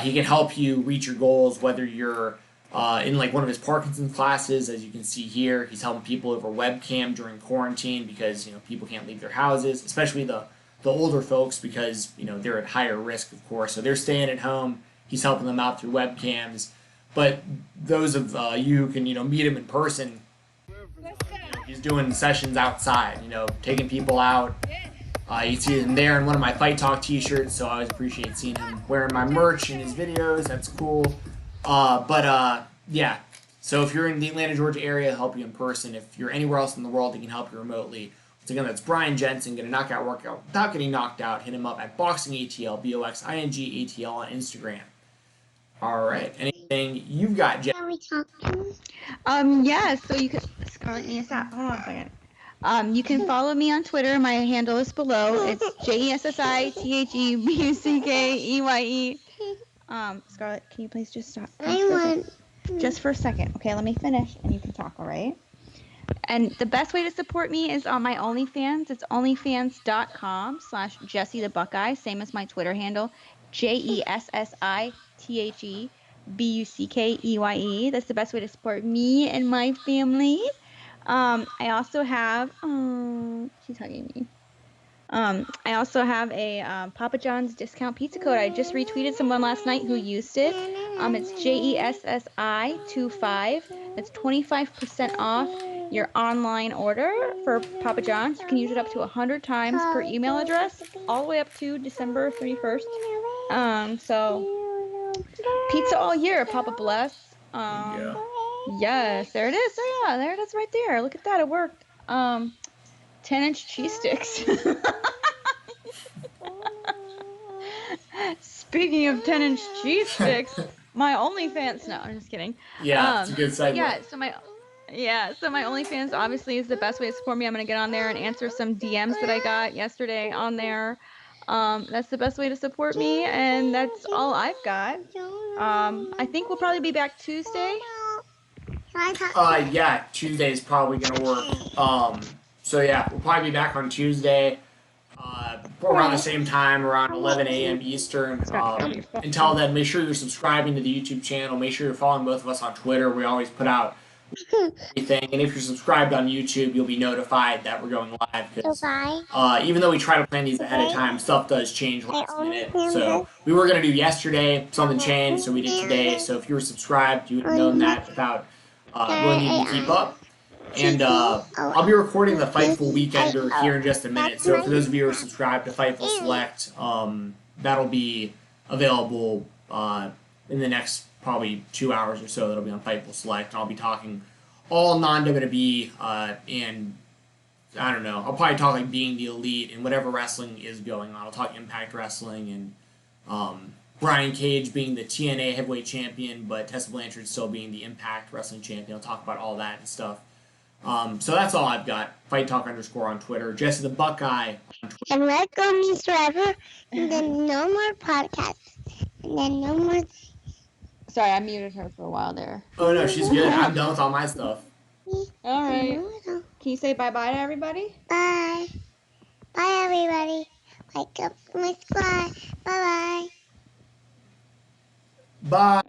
He can help you reach your goals, whether you're in like one of his Parkinson's classes, as you can see here. He's helping people over webcam during quarantine because people can't leave their houses, especially the older folks, because they're at higher risk, of course. So they're staying at home. He's helping them out through webcams. But those of you who can meet him in person, he's doing sessions outside, taking people out. You see him there in one of my Fight Talk t-shirts, so I always appreciate seeing him wearing my merch in his videos. That's cool. Yeah. So if you're in the Atlanta, Georgia area, he'll help you in person. If you're anywhere else in the world, he can help you remotely. Again, that's Brian Jensen. Get a knockout workout without getting knocked out. Hit him up at BoxingATL, BoxingATL on Instagram. All right. Anything you've got, Jen? Are we talking? Yeah, so you can Scarlett, need to stop. Hold on a second. You can follow me on Twitter. My handle is below. It's JESSITHEBUCKEYE. Scarlett, can you please just stop? Just for a second. Okay, let me finish and you can talk, all right? And the best way to support me is on my OnlyFans. It's onlyfans.com/Jessi the Buckeye, same as my Twitter handle, JESSITHEBUCKEYE. That's the best way to support me and my family. I also have, she's hugging me. I also have a Papa John's discount pizza code. I just retweeted someone last night who used it. It's JESSI25. That's 25% off your online order for Papa John's. You can use it up to 100 times per email address, all the way up to December 31st. So pizza all year, Papa bless. Yes, there it is. Oh, yeah, there it is right there. Look at that, it worked. 10-inch cheese sticks. Speaking of 10-inch cheese sticks, my OnlyFans. No, I'm just kidding. Yeah, it's a good segue. So my OnlyFans obviously is the best way to support me. I'm gonna get on there and answer some DMs that I got yesterday on there. That's the best way to support me, and that's all I've got. I think we'll probably be back Tuesday. Yeah, Tuesday's probably gonna work. So yeah, we'll probably be back on Tuesday, around the same time, around 11 a.m. Eastern. Until then, make sure you're subscribing to the YouTube channel. Make sure you're following both of us on Twitter. We always put out everything, and if you're subscribed on YouTube, you'll be notified that we're going live. Because even though we try to plan these ahead of time, stuff does change last minute. So we were gonna do yesterday, something changed, so we did today. So if you were subscribed, you would have known that without really needing to keep up. And I'll be recording the Fightful Weekender here in just a minute. So for those of you who are subscribed to Fightful Select, that'll be available in the next probably 2 hours or so. That'll be on Fightful Select. And I'll be talking all non-WWE and I don't know. I'll probably talk like Being the Elite and whatever wrestling is going on. I'll talk Impact Wrestling and Brian Cage being the TNA Heavyweight Champion, but Tessa Blanchard still being the Impact Wrestling Champion. I'll talk about all that and stuff. So that's all I've got. Fight Talk _ on Twitter. Jessi the Buckeye on Twitter. And let go means forever. And then no more podcasts. And then no more. Sorry, I muted her for a while there. Oh no, she's good. I'm done with all my stuff. All right. Can you say bye-bye to everybody? Bye. Bye, everybody. Wake up my squad. Bye-bye. Bye.